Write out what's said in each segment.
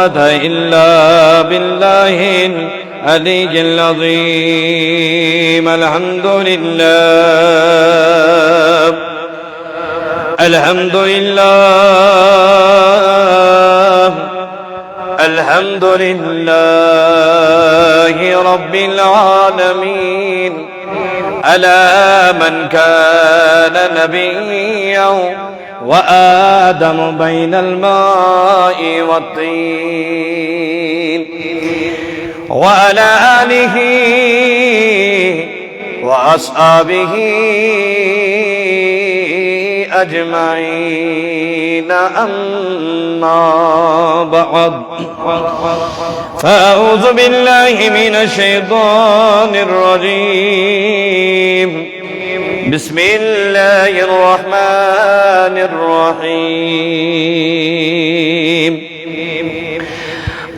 قوة إلا بالله العلي العظيم. الحمد لله الحمد لله الحمد لله رب العالمين. ألا من كان نبيا وآدم بين الماء والطين، وعلى آله وأصحابه أجمعين. أما بعد، فأعوذ بالله من الشيطان الرجيم. بسم الله الرحمن الرحيم.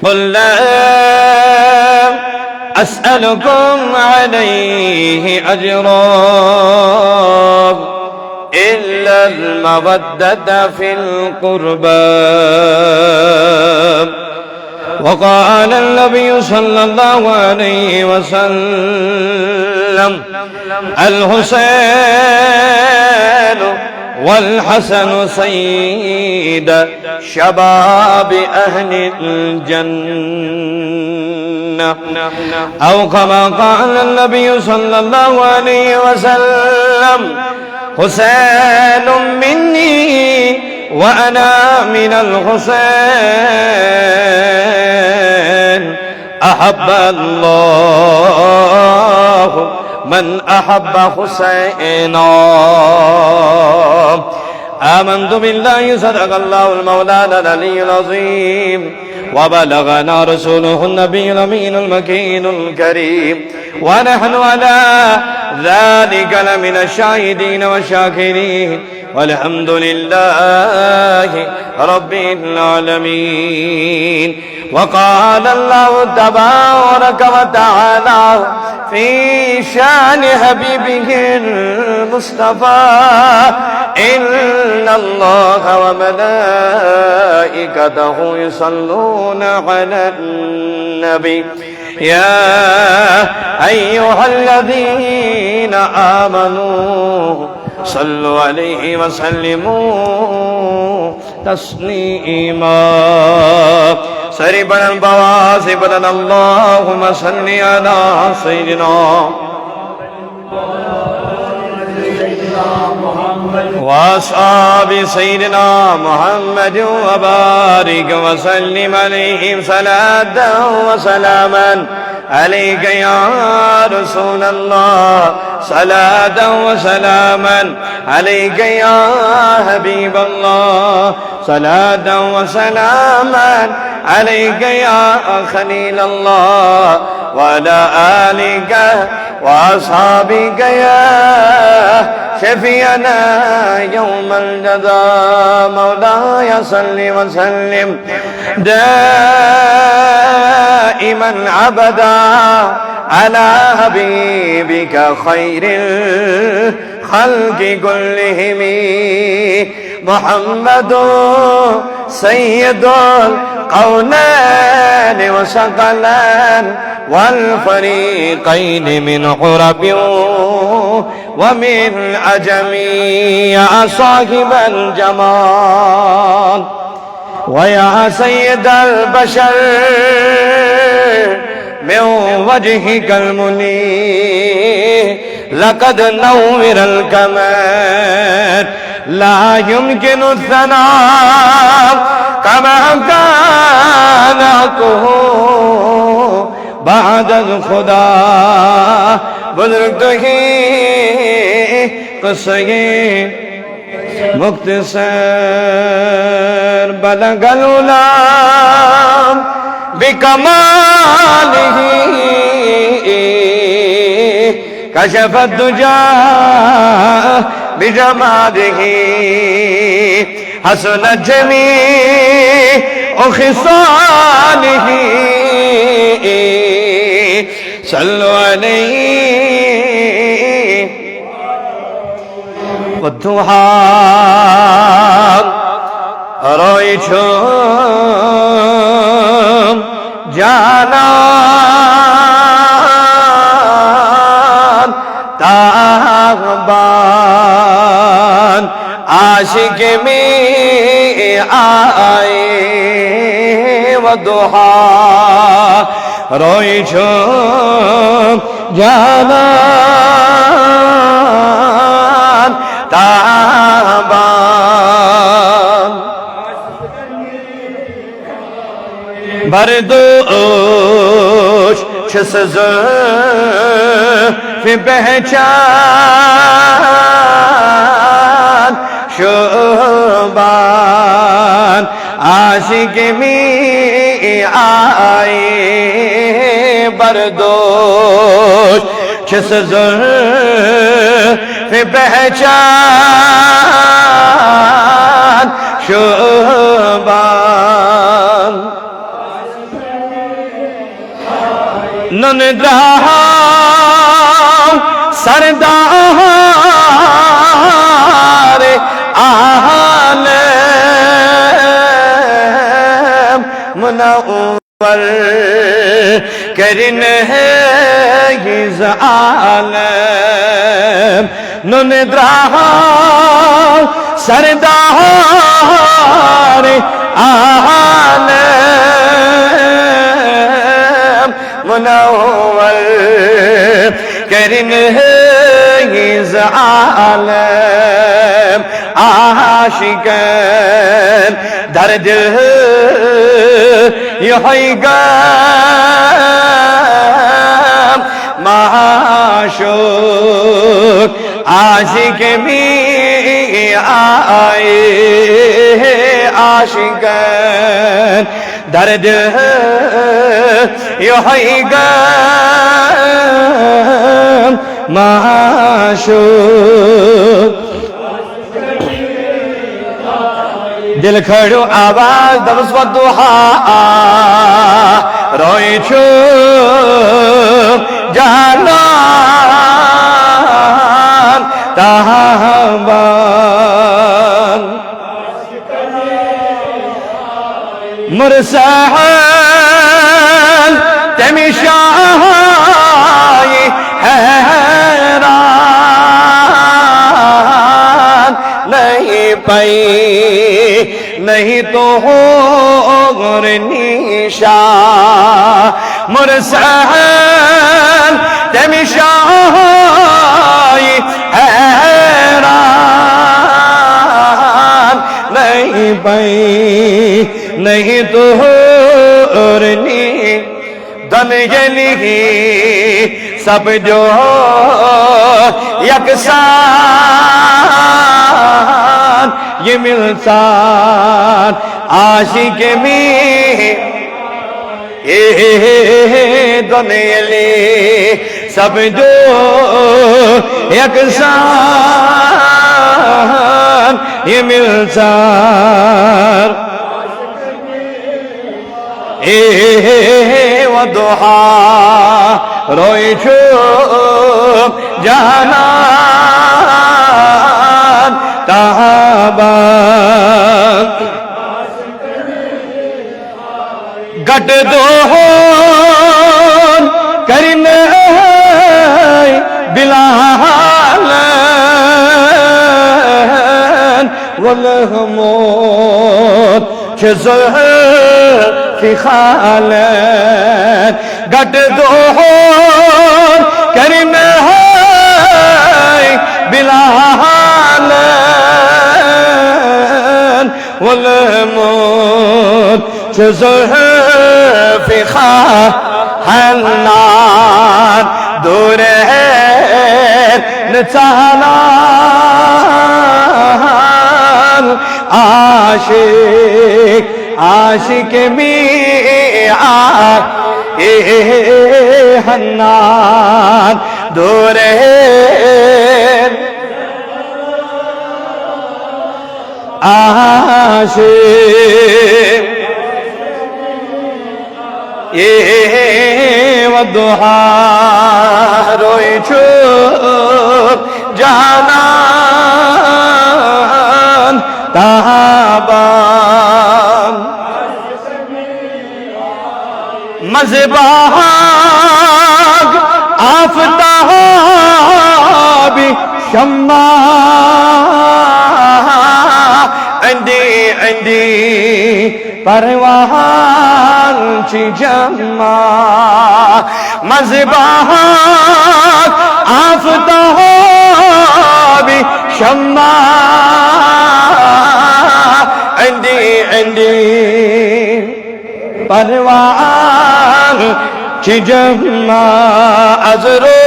قل لا أسألكم عليه أجرا إلا المودة في القربى. وقال النبي صلى الله عليه وسلم: الحسين والحسن سيد شباب أهل الجنة، أو كما قال النبي صلى الله عليه وسلم: حسين مني وأنا من الحسين، أحب الله من أحب حسينا. آمنت بالله صدق الله المولانا العلي العظيم، وبلغنا رسوله النبي الأمين المكين الكريم، ونحن على ذلك لمن الشاهدين والشاكرين، والحمد لله رب العالمين. وقال الله تبارك وتعالى في شان حبيبه المصطفى: إن الله وملائكته يصلون على النبي يا أيها الذين آمنوا صلوا عليه وسلموا تسليما. سربنا البواسبنا اللهم صل على سيدنا وأصحاب سيدنا محمد وبارك وسلم عليهم صلاة وسلاما عليك يا رسول الله، صلاة وسلاما عليك يا حبيب الله، صلاة وسلاما عليك يا خليل الله، وعلى آلك وأصحابك يا شفيعنا يوم الجزاء. مولاي صل وسلم دائما أبدا على حبيبك خير الخلق كلهم، محمد سيد القولين وثقلين والفريقين من عرب ومن عجم، يا صاحب الجمال ويا سيد البشر، من وجهك المنير لقد نور الكمال، لا يمكن الثناء كما كانته بعد الخدا. بزرگته قصه مختصر بلغ الغلام بكماله، كشف الدجى بجماله، حسنت جميع خصاله. صلوا عليه. والضحى رأيت تابان عاشق میں آئے وضحا روئی چھوم جانان تابان بردوش چس زلف پہچان شوبان عاشق میں آئے بردوش چس زلف پہچان شوبان نندرہاں سردار عالم منور کرن ہے یہ عالم نندرہاں سردار عالم منور کرن ہے یہ عالم عاشقان درد یہی گم معشوق عاشق میں آئے عاشقان درد یہی گم معشوق دل کھڑو آواز دمس و دعا روئی چھوم جانان تابان مرسل تمشائی حیران نہیں پائی نہیں تو ہو غر نیشان مرسل تمشائی حیران نہیں پائی نہیں تو ہورنی دن یلی سب جو یکسان یہ ملسان عاشق میں دن یلی سب جو یکسان یہ ملسان وضحا روئی چھوم جانان تابان گٹ دون کرنے بلالن والہمون چزہ فی خالن گٹ دون کرنے بلالن والہمون چزہ فی خالن دور ہے نتالان عاشق عاشق میں آئے حنان دور ہے عاشق والضحا روئی چھوم جانان تابان مذباغ آفتاب شمع عندي پروان چی جمع مذبحات آفتابی شمع عندي پروان چی جمع ازرو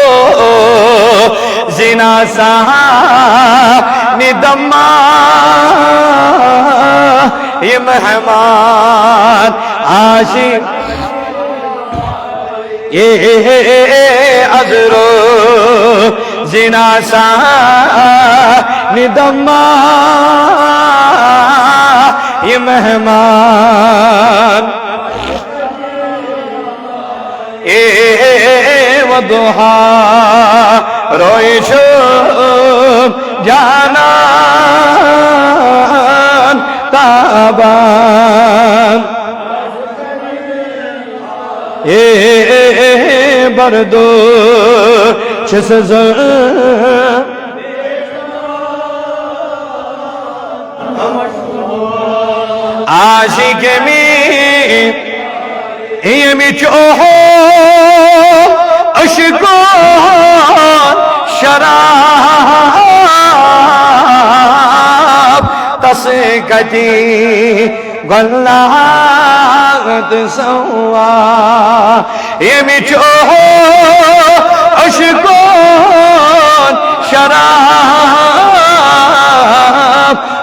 زنا سانی دمہ یہ مہمان عاشق یہ ازرو زنا سانی دمہ یہ مہمان وضحا روئی شب جانان تابان بردو چس زر عاشق می چوہو اشکان شراب تسکتی غلات سوا می چوہو اشکان شراب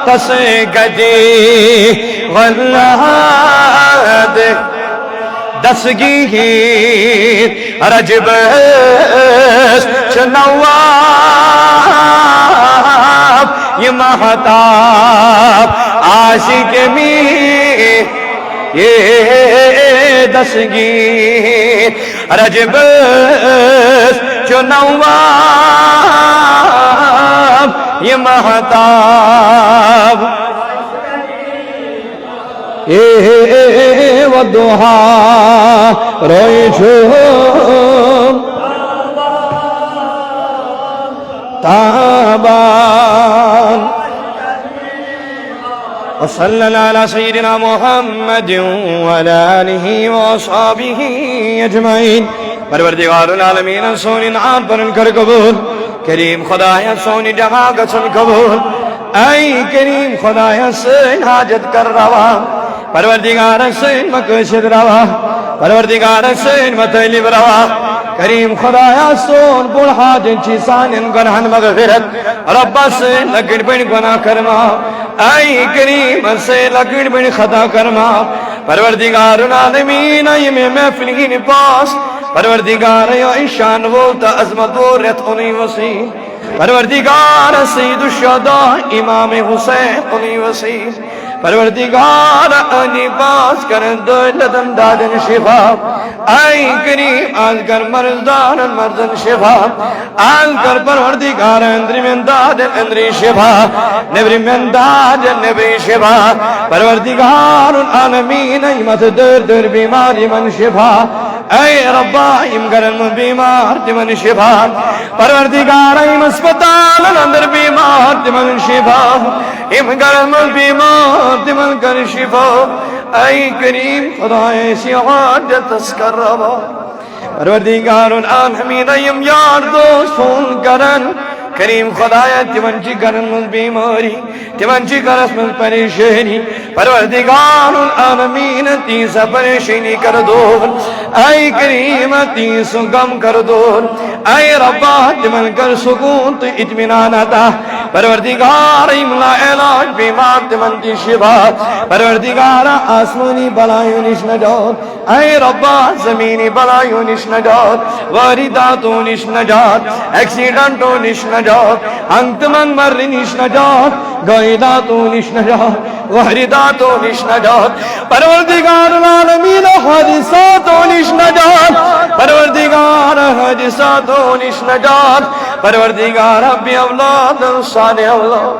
تسکتی غلات دستگیر رجبس چنواب یہ مہتاب عاشق می یہ دستگیر رجبس چنواب یہ مہتاب والضحى رويشهم تابان وصلى على سيدنا محمد وعلى آله وأصحابه أجمعين پروردگار العالمین سونی نام پر کر قبول کریم خدایا سونی جہاں قسم قبول اے کریم خدایا سین حاجت کر روا پروردگار سین مقصد روا پروردگار سین مطلب روا کریم خدایا سون بول حاجت چی سانن گناہن مغفرت رب سین لگن بین گناہ کرما اے کریم سین لگن بین خطا کرما پروردگار العالمین ایم محفلین پاس پروردگار یا ایشان وولتا عظمت و رتقنی وسیع پروردگار سید الشہداء امام حسین قنی وسیع پروردگار انی باز کرن دولتن دادن شفا اے کریم آل کر مرزدان مرزن شفا آل کر پروردگار اندری من دادن اندری شفا نبری من دادن نبری شفا پروردگار العالمین ایمت در در بیماری من شفا اے ربا ایم کرن من بیمار من شفا پروردگار ایم اسپتال اندر بیمار من شفا ایم کرن من بیمار من کر شفا اے کریم خدای سی عادت تسکر روا پروردگار العالمین ایم یار دوست فون کرن کریم خدایت تمنچی کرن من بیماری تمنچی کرس من پریشانی پروردگار العالمین تیسا پریشانی کر دور اے کریم تیسا غم کر دور اے ربا تمن کر سکون تو اطمینان عطا پروردگار لا علاج بیمار تمن کی شفا پروردگار آسمانی بلائیوں نش نجات اے ربا زمینی بلائیوں نش نجات وارداتوں نش نجات ایکسیڈنٹوں نش نجات انت من مر نش نجات غیداتوں نش نجات وارداتوں نش نجات پروردگار العالمین حادثاتوں نش نجات پروردگار حادثاتوں نش نجات پروردگار ابی اولاد صالح اولاد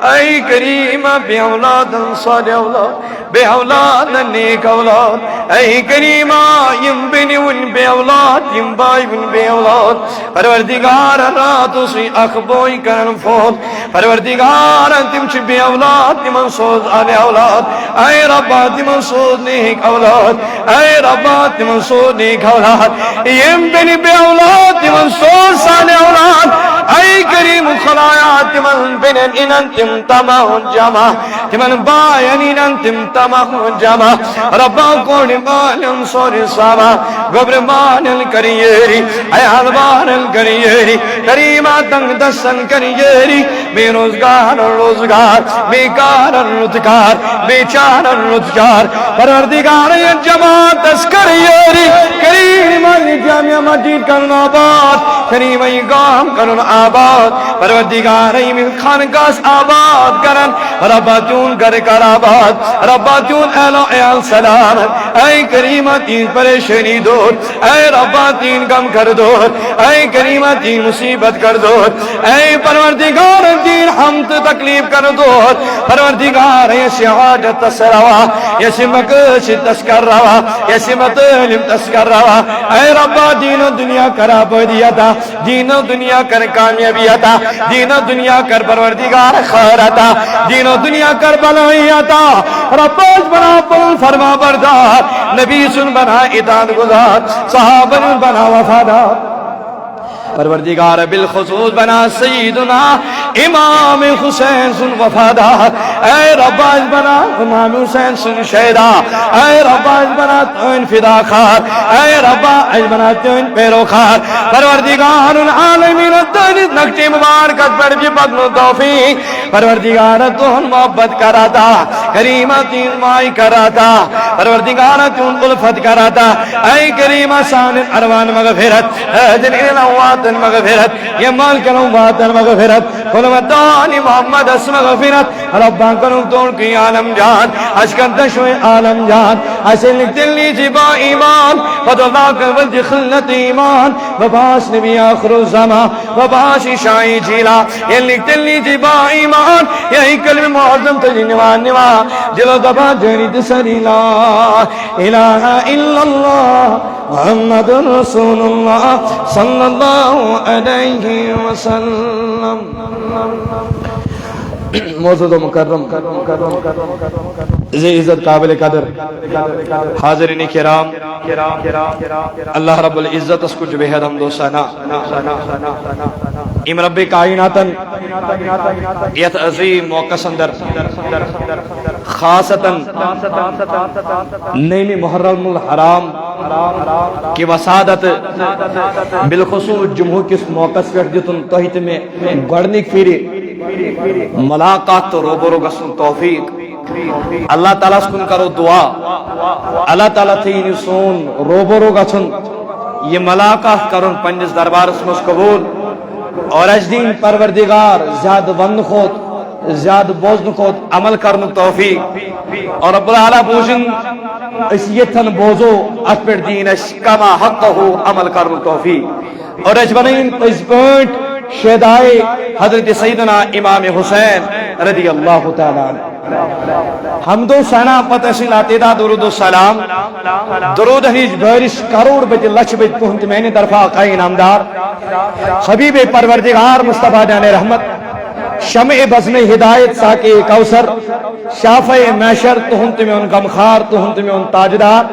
اے کریمہ بے اولاد صالح اولاد بے اولاد نیک اولاد اے کریمہ یم بنیون بے اولاد یم بائیون بے اولاد پروردگار رات اسی اخبوئی کرن فوت پروردگار تم چھ بے اولاد تمن سوز آل اولاد اے ربا تمن سوز نیک اولاد اے ربا تمن سوز نیک اولاد یم بنی بے اولاد تمن سوز صالح اولاد اے کریم خلایا تمن بنن انن تم تمہن جمع تمن باین انن تم تمہن جمع ربا کون مالن سوری سابا گبر مانل کریری اے حلوانل کریری کریمہ تنگ دستن کریری بے روزگار روزگار بے کار روزگار بے چار روزگار پروردگار یہ جماعت کریری کریمہ یہ جامعہ مسجد کرن آباد کریمہ یہ گام کرن آباد پروردگار یہ خانقاہ آباد کرن ربا تیون کر کر آباد ربا تیون اہل سلامت اے کریمہ تین پریشانی دور اے ربا تین غم کر دور اے کریمہ تین مصیبت کر دور اے پروردگار تین حمد تکلیف کر دور پروردگار یسی حاجت تسروا یسی مقصد تسکر روا یسی مطلب تسکر روا اے ربا دین و دنیا کر آبادیتا دین و دنیا کر کامیابیتا دین و دنیا کر پروردگار خیرتا دین و دنیا کر بلائیتا رباج بنا پل فرما بردار نبی سن بنا اطاعت گزار صحابہ بنا وفادار پروردگار بالخصوص بنا سیدنا امام حسین سن وفادار اے رباج بنا امام حسین سن شہدا اے رباج بنا تین فدا خار اے رباج بنا تین پیروخار پروردگار العالمین تین نقش مبارکت پر بھی پدن توفیق پروردگار تون محبت کراتا کریمہ تین مائی کراتا پروردگار تون الفت کراتا اے کریمہ سان اروان مغفرت اجن الوات مغفرت یہ مال کروں باتن مغفرت خلوتانی محمد اس مغفرت ربان کروں توڑ کی عالم جان اشکن تشوی عالم جان اسے لکھتن لی جبا ایمان فد اللہ قبل خلت ایمان وباس نبی آخر الزمان وباس شائی جیلا یہ لکھتن لی جبا ایمان یہی کلم معظم تجنوان نوا جلو دبا جرید سری لا الہ الا اللہ محمد رسول اللہ صلی اللہ علیہ وسلم موجود و مکرم ذی عزت قابل قدر حاضرین کرام اللہ رب العزت اس کچھ بہت حمد و ثنا ام رب کائناتن یت عظیم موقع اندر خاصتاً نیم محرم الحرام کی وسادت بالخصوص جمہور کس موقع پر جتن توحید میں گڑنک پھیری ملاقات تو روبرو گسن توفیق اللہ تعالیٰ سکن کرو دعا اللہ تعالیٰ تین سون روبرو گسن یہ ملاقات کرن پنجس دربار اسمس قبول اور اجدین پروردگار زیاد ون خود زیاد بوزن خود عمل کرن توفیق اور رب العالی بوزن اس یتن بوزو اتپر دین اس کما حق ہو عمل کرن توفیق اور اجبنین اس پوائنٹ شہدائے حضرت سیدنا امام حسین رضی اللہ تعالیٰ حمد و ثنا پتہ لاتے درود و سلام درود ہنیج بارش کروڑ بج لچھ بج پہنچ میں نے طرفا قائن امدار حبیب پروردگار مصطفیٰ جان رحمت شمع بزم ہدایت ساکے کوثر شافع محشر تہنت میں ان غمخار تہنت میں ان تاجدار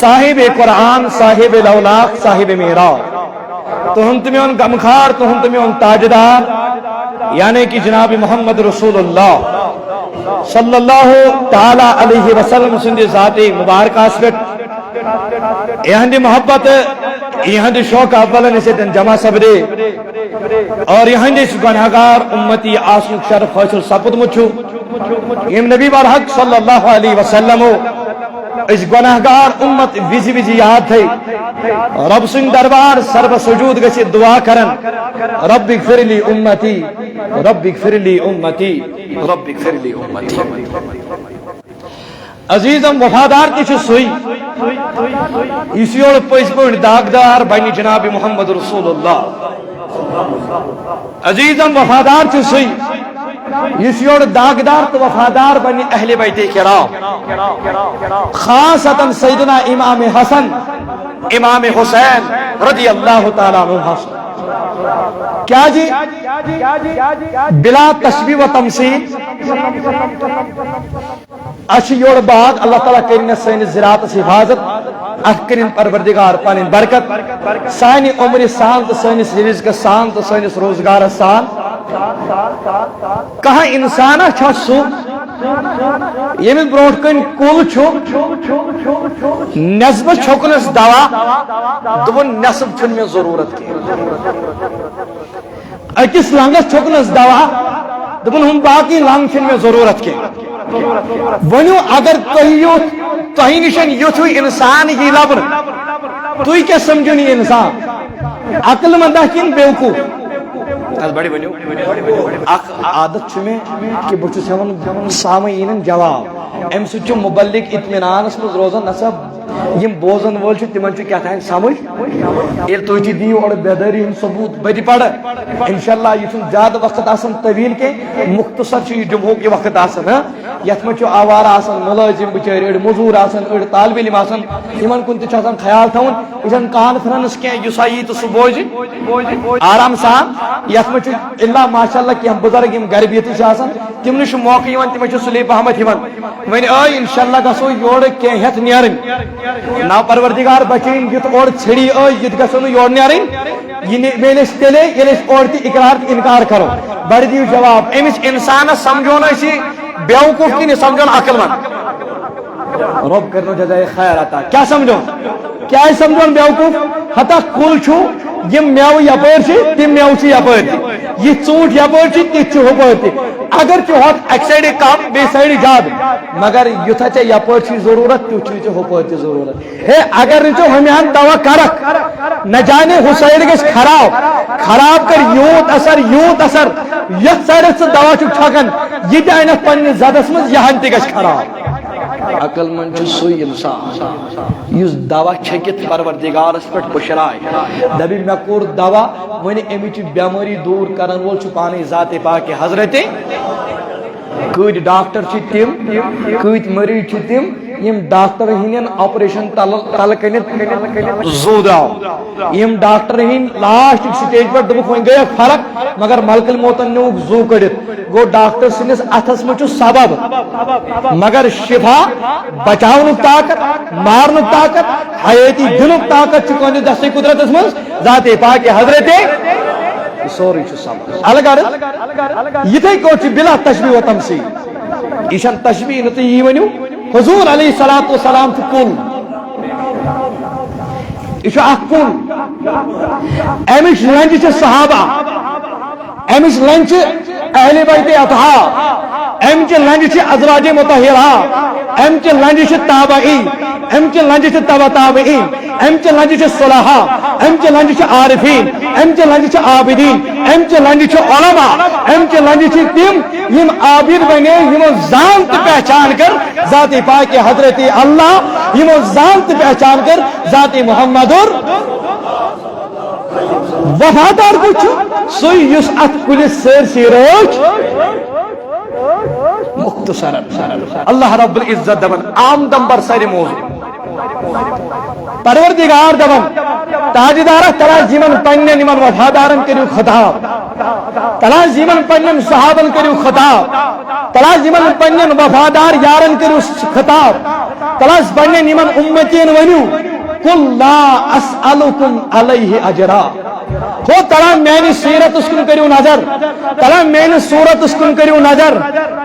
صاحب قرآن صاحب لولاق صاحب معراج تہنت میں ان غمخار تہنت میں ان تاجدار یعنی کہ جناب محمد رسول اللہ صلی اللہ تعالی علیہ وسلم سندی ذاتی مبارک آسفت یہاں محبت یہاں شوق اولن اسے دن جمع سبدے اور یہاں گناہگار امتی آسن شرف حاصل سپد مچھو یم نبی برحق صلی اللہ علیہ وسلم اس گناہگار امت ویزی ویزی یاد تھے رب سنگ دربار سرب سجود گسی دعا کرن رب اغفر لی امتی رب اغفر لی امتی رب اغفر لی امتی عزیزم وفادار کچھ سوئی اسی اور پیس پوائنٹ داغدار بینی جناب محمد رسول اللہ عزیزم وفادار چھ سوئی اس یور داغدار تو وفادار بنی اہل بیت کرام خاصتاً سیدنا امام حسن امام حسین رضی اللہ تعالیٰ عنہ کیا جی بلا تشبیہ و تمثیل اچھی یور باغ اللہ تعالیٰ کرن سین زراعت حفاظت ات کرن پروردگار پن برکت سانہ عمر سان تو سنس رزق سان تو سنس روزگار سان کہاں انسان چھا سو یمس بروٹ کن کل نصب چھکنس دوا دون نصب چھن میں ضرورت کی اکس لنگس چھکنس دوا دون ہم باقی لنگ چھن میں ضرورت کی ونیو اگر تہی نشن یتھ انسان یہ لبن تھی کیا سمجھو یہ انسان عقل مندہ کن بیوقوف عادت میں کہ بہت ہیوان سامعین جواب ام سب مبلک اطمینانس مز روزان نصب یم بوزن وول تمن کیا تھا سمجھ یل تھی دیو اور بیداری ہند ثبوت بڑی پڑ انشاءاللہ یہ زیادہ وقت آسان طویل کے مختصر یہ جمعوں کے وقت آسان یت من آوارہ آسان ملازم بچار اڑ مزور آسان اڑ طالب علم آسان ان کن تان خیال تھون یہ کانفرنس کی یوسا یہ تو سہ بوزِ آرام سان یت من اللہ ماشاء اللہ کی بزرگ گر بہت تم نش موقع تم سلی پہمت ون انشاء اللہ گھو یور کی ہت نیرن نا پروردگار بچین یت اور ژھڑی یہ گھو یور نیرن یہ میلے تیلے یل اور تہ اقرار تہ انکار کرو بڑ دیو جواب امس انسانس سمجھون بیوقوف کی سمجھون عقل مند رب کرنو جزائے خیر عطا کیا سمجھو کیا سمجھون بیوقوف ہتا کل چھو یم میو یپر تم میو یپر یہ ژوٗنٛٹھ یپر تہ ہپر اگر ہوت اک سائڈ کم بی سائڈ زیادہ مگر یوتھا ے یپر ضرورت تیت ہپر تہ ضرورت ہے اگر نو ہمیان دوا کرک نہ جانے ہو سائڈ گھس خراب کر یوت اثر یت سائڈس دوا چھکان یہ انت پنہ زدس مز یہ تہ گھس خراب عقل مند سوی انسان اس دوا چھکت پروردگارس پہ پشرائے دبی مے کور دوا ون امچ بیماری دور کرن وول پانے ذات پاک حضرت کت ڈاکٹر تم کت مریض تم یم ڈاکٹر ہند آپریشن تل کنت زو درو یم ڈاکٹر ہند لاسٹ سٹیج پہ دبک ون گئی فرق مگر ملک الموتن نیوک زو کڑت گو ڈاکٹر سندس اتھس مچ سبب مگر شفا بچاؤن طاقت مارن طاقت حیاتی دنک طاقت چکن دست قدرت مز ذات پاک حضرت سوری سب الگ یہ کوچ بلا تشبیہ و تمثیل یہ تشبیہ نت یہ ونیو حضور علیہ الصلوۃ والسلام کل یہ کل امچ لنج صحابہ امچ لنج اہل بیت اطہار امچ لنج ازواج مطہرہ امچ لنج تابعین امچ لنج تبع تابعین امچ لنج صلحاء امچ لنج عارفین امچ لنج عابدین امچ لنج علماء امچ لنج تم یم عابد بنے یمو زانت پہچان کر ذات پاک حضرت اللہ یمو زانت پہچان کر ذات محمد وفادار کچھ سوی یس ات کلس سرسی روچ مختصرا اللہ رب العزت دبن عام دمبر سر موضوع پروردگار دبن تاجدارہ تلازیمن پنن یمن وفادارن کریو خطاب تلازیمن پنن صحابن کریو خطاب تلازیمن پنن وفادار یارن کریو خطاب تلاز پنن یمن امتین ونیو قل لا اسألکم علیہ اجرا ہو تلا میری سیرت اس کن کریو نظر تلا میری صورت اس کن کریو نظر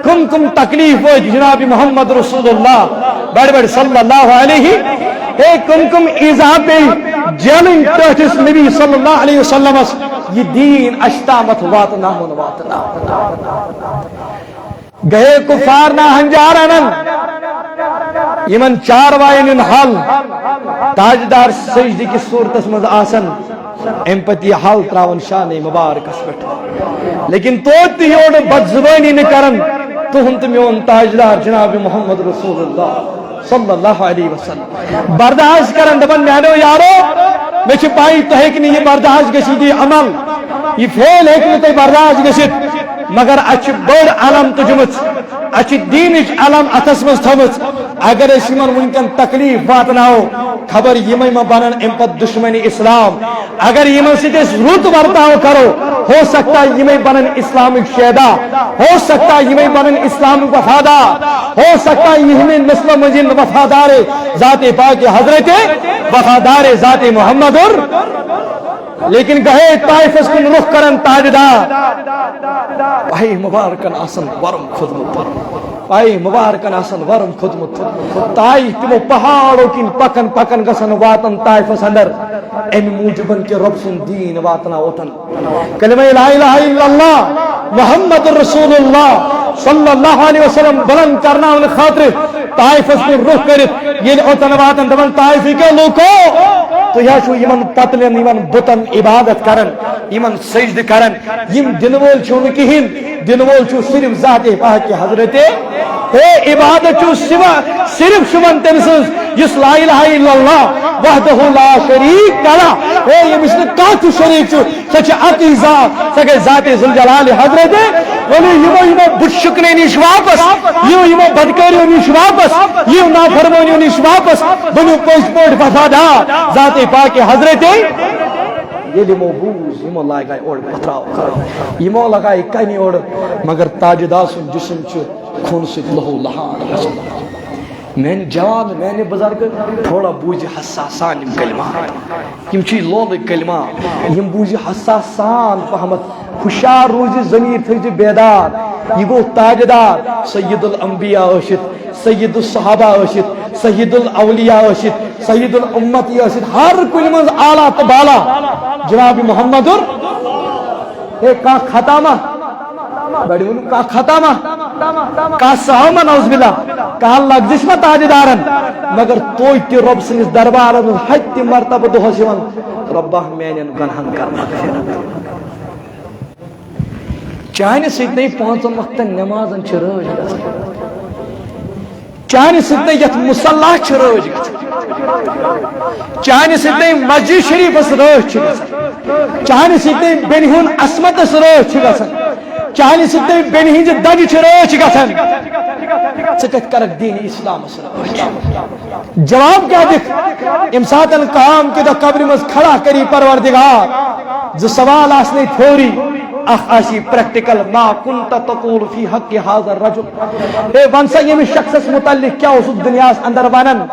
کم تکلیف ہو جناب محمد رسول اللہ بڑ صلی اللہ علیہ اے کم ایزا پہ جیلن تحتس نبی صلی اللہ علیہ وسلم یہ دین اشتامت واتنا من واتنا گئے کفار نہ ہنجارن یمن چار وائن حل تاجدار سجدی کی صورت مز آسن امپتی حل تراون شان مبارک اسپٹ لیکن تو تیوڑ بد زبانی نکرن تو ہم تمیون تاجدار جناب محمد رسول اللہ صلی اللہ علیہ وسلم برداشت کرن دبن میانو یارو میں چھپائی تو ہے کہ نہیں یہ برداشت گسی دی عمل یہ فیل ہے کہ نہیں برداشت گسی مگر اچھ بڑ علم تجمت اچھ دینچ علم اتس مز تھمت اگر اس یمن ونکن تکلیف واتناو خبر یمے ما بنن ام پت دشمنی اسلام اگر یمن سۭتۍ أسۍ رُت ورتاو کرو ہو سکتا ہے یمے بنن اسلامک شہدا ہو سکتا ہے یمے بنن اسلامک وفادار ہو سکتا ہے یمے نسل مزین وفادار ذات پاک حضرت وفادار ذات محمد لیکن گہے طائفس کن رخ کرن تاجدار بھائی مبارکن آسن ورم خدمت بھائی مبارکن آسن ورم خدمت تائی تمو پہاڑوں کن پکن پکن گسن واتن طائفس اندر ام موجبن کے رب سن دین واتنا اوتن کلمہ لا الہ الا اللہ محمد رسول اللہ صلی اللہ علیہ وسلم بلند کرنا ان خاطر طائفس کن رخ کرت یہ اوتن واتن دبن طائفی کے لوکو تو یہ چھو یمن پتلن یمن بتن عبادت کرن یمن سجد کرن یم دنوول چھو نکہن دنوول چھو صرف ذات پاک حضرت اے عبادت چھو صرف شمن تنسز یس لا الہ الا اللہ وحدہ لا شریک کلا اے یہ مثل کاتو شریک چھو سچ اکی ذات سکے ذات ذوالجلال حضرت ولی یمو بشکنے نیش واپس یمو بدکاریوں نیش واپس یمو نافرمانیوں نیش واپس بنو پوش پوٹ وفادار ذات پاک حضرت یہ بوز یمو لگائی اور پتراو یمو لگائی کنی اور مگر تاجدار سن جسم چھ خون سۭتۍ لہو لہان حسن میں جوان میں بزرگ تھوڑا بوجھ حساسان یم کلمات یم چھ لول کلمات یم بوجھ حساسان فہمت خوشار روزی ضمیر تھجہ بیدار یہ گو تاجدار سید الانبیاء اشت سید الصحابہ اشت سید الاولیاء اشت سید الامت اشت ہر کل من اعلیٰ تو بالا جناب محمد کا ختامہ بڑی کا ختامہ کا سہامہ نعوذ باللہ کا لگزش ما تاجدارن مگر توی تی رب سنس دربار حج تی مرتبہ دہس یوان ربہ میانن گنہن کرنا چانہ سۭتۍ نہیں پانژن وقتن نمازن چھ رٲج گژھان چانہ سۭتۍ نہیں یتھ مصلح چھ رٲج گژھان چانہ سۭتۍ نہیں مسجد شریفس رٲج چھ گژھان چانہ سۭتۍ نہیں بینہِ ہُنٛد عصمتس رٲج چھ گژھان چانہ سۭتۍ نہیں بینہِ ہٕنٛزِ دگہِ چھ رٲج گژھان ژٕ کتہِ کرکھ دین اسلامس رٲج جواب کیا دکھ یم ساتن قیام کے دۄہ قبرِ منٛز کھڑا کری پروردگار زٕ سوال آسنے تھوری اخ آسی پریکٹیکل ما کنت تقول فی حق هذا الرجل اے ونسا یہ شخص متعلق کیا اس دنیا اندر ونن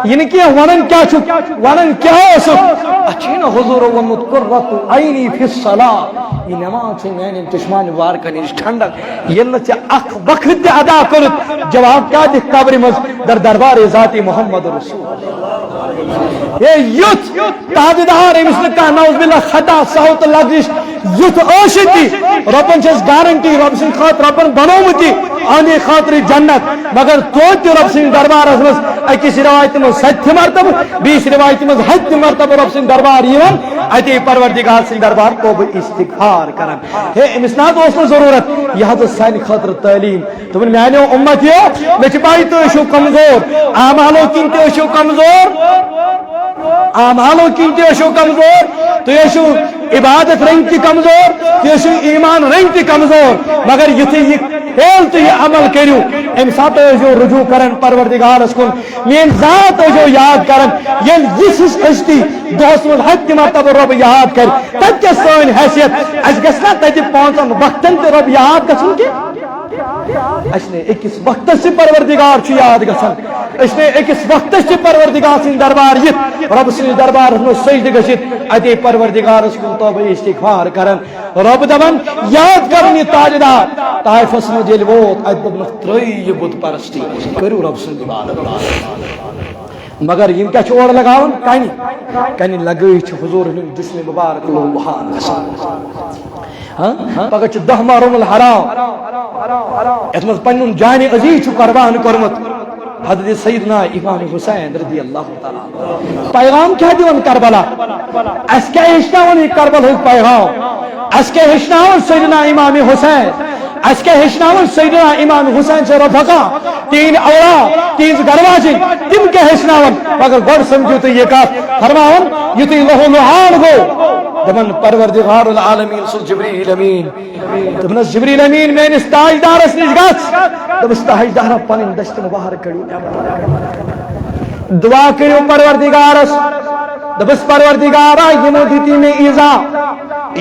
یعنی کہ ونن کیا چھ ونن کیا اس اچھین حضور ونت قرۃ عینی فی الصلاۃ یہ نماز سے میں نے چشمان وار کنی ٹھنڈک یہ نہ اخ وقت ادا کرت جواب کیا دے قبر مز در دربار ذات محمد رسول اے یوت تاجدار امس کا نعوذ باللہ خطا سہوت لگش یوت اشتی ربن چھ گارنٹی رب سن خاطر ربن بنومتی آنے خاطر جنت مگر تو رب سن دربار مز اکس روایت مز 7 مرتبہ 20 روایت مز 7 مرتبہ رب سن دربار یون اتے پروردگار سن دربار توبہ استغفار کرن ہے امس نہ دوست ضرورت یہ حضرت سان خاطر تعلیم تمن میانو امت یہ مچ پائی تو شو کمزور اعمالو کین تو شو کمزور اعمالو کین تو شو کمزور تو شو عبادت رنگ کی کمزور تو شو ایمان رنگ کی کمزور مگر یہ پھیل تو یہ عمل کرو ام سات جو رجوع کرن پروردگار اس کن مین ذات جو یاد کرن یہ جس اشتی دوست من حد مرتبہ رب یاد کر تب کیا سن حیثیت اس گسنا تجھ پانچن وقتن تے رب یاد گسن کے اس نے اکس وقت سے پروردگار چھ یاد گسن اس نے اکس وقت سے پروردگار سن دربار یت رب سن دربار نو سجدہ گشت اتے پروردگار اس کو توبہ استغفار کرن رب دبن یاد کرنی تاجدار طائف اسم جل ووت ادب تری بت پرستی کرو رب سن عبادت مگر یم کیا چھوڑ لگاون کانی لگئی چھ حضور جسم مبارک لوحان ہاں پگہ چھ 10 محرم الحرام اس مز پنن جان عزیز چھ قربان کرمت حضرت سیدنا امام حسین رضی اللہ تعالی پیغام کیا دیون کربلا اس کیا ہشناون کربلا پیغام اس کے ہشناون سیدنا امام حسین اس کے ہشناون سیدنا امام حسین سے رفقا 3 اولاد 3 گرواجی تم کے ہشناون مگر گوڑ سمجھو تو یہ کہا فرماون یتی لہو لحان گو دمن پروردگار العالمین سو جبریل امین دمنس جبریل امین میں نس تاجدارس نش گژھ دمس تاجدار پنن دست مبارک کڑو دعا کرو پروردگارس دبس پروردگارا یمو دیتی میں ایزا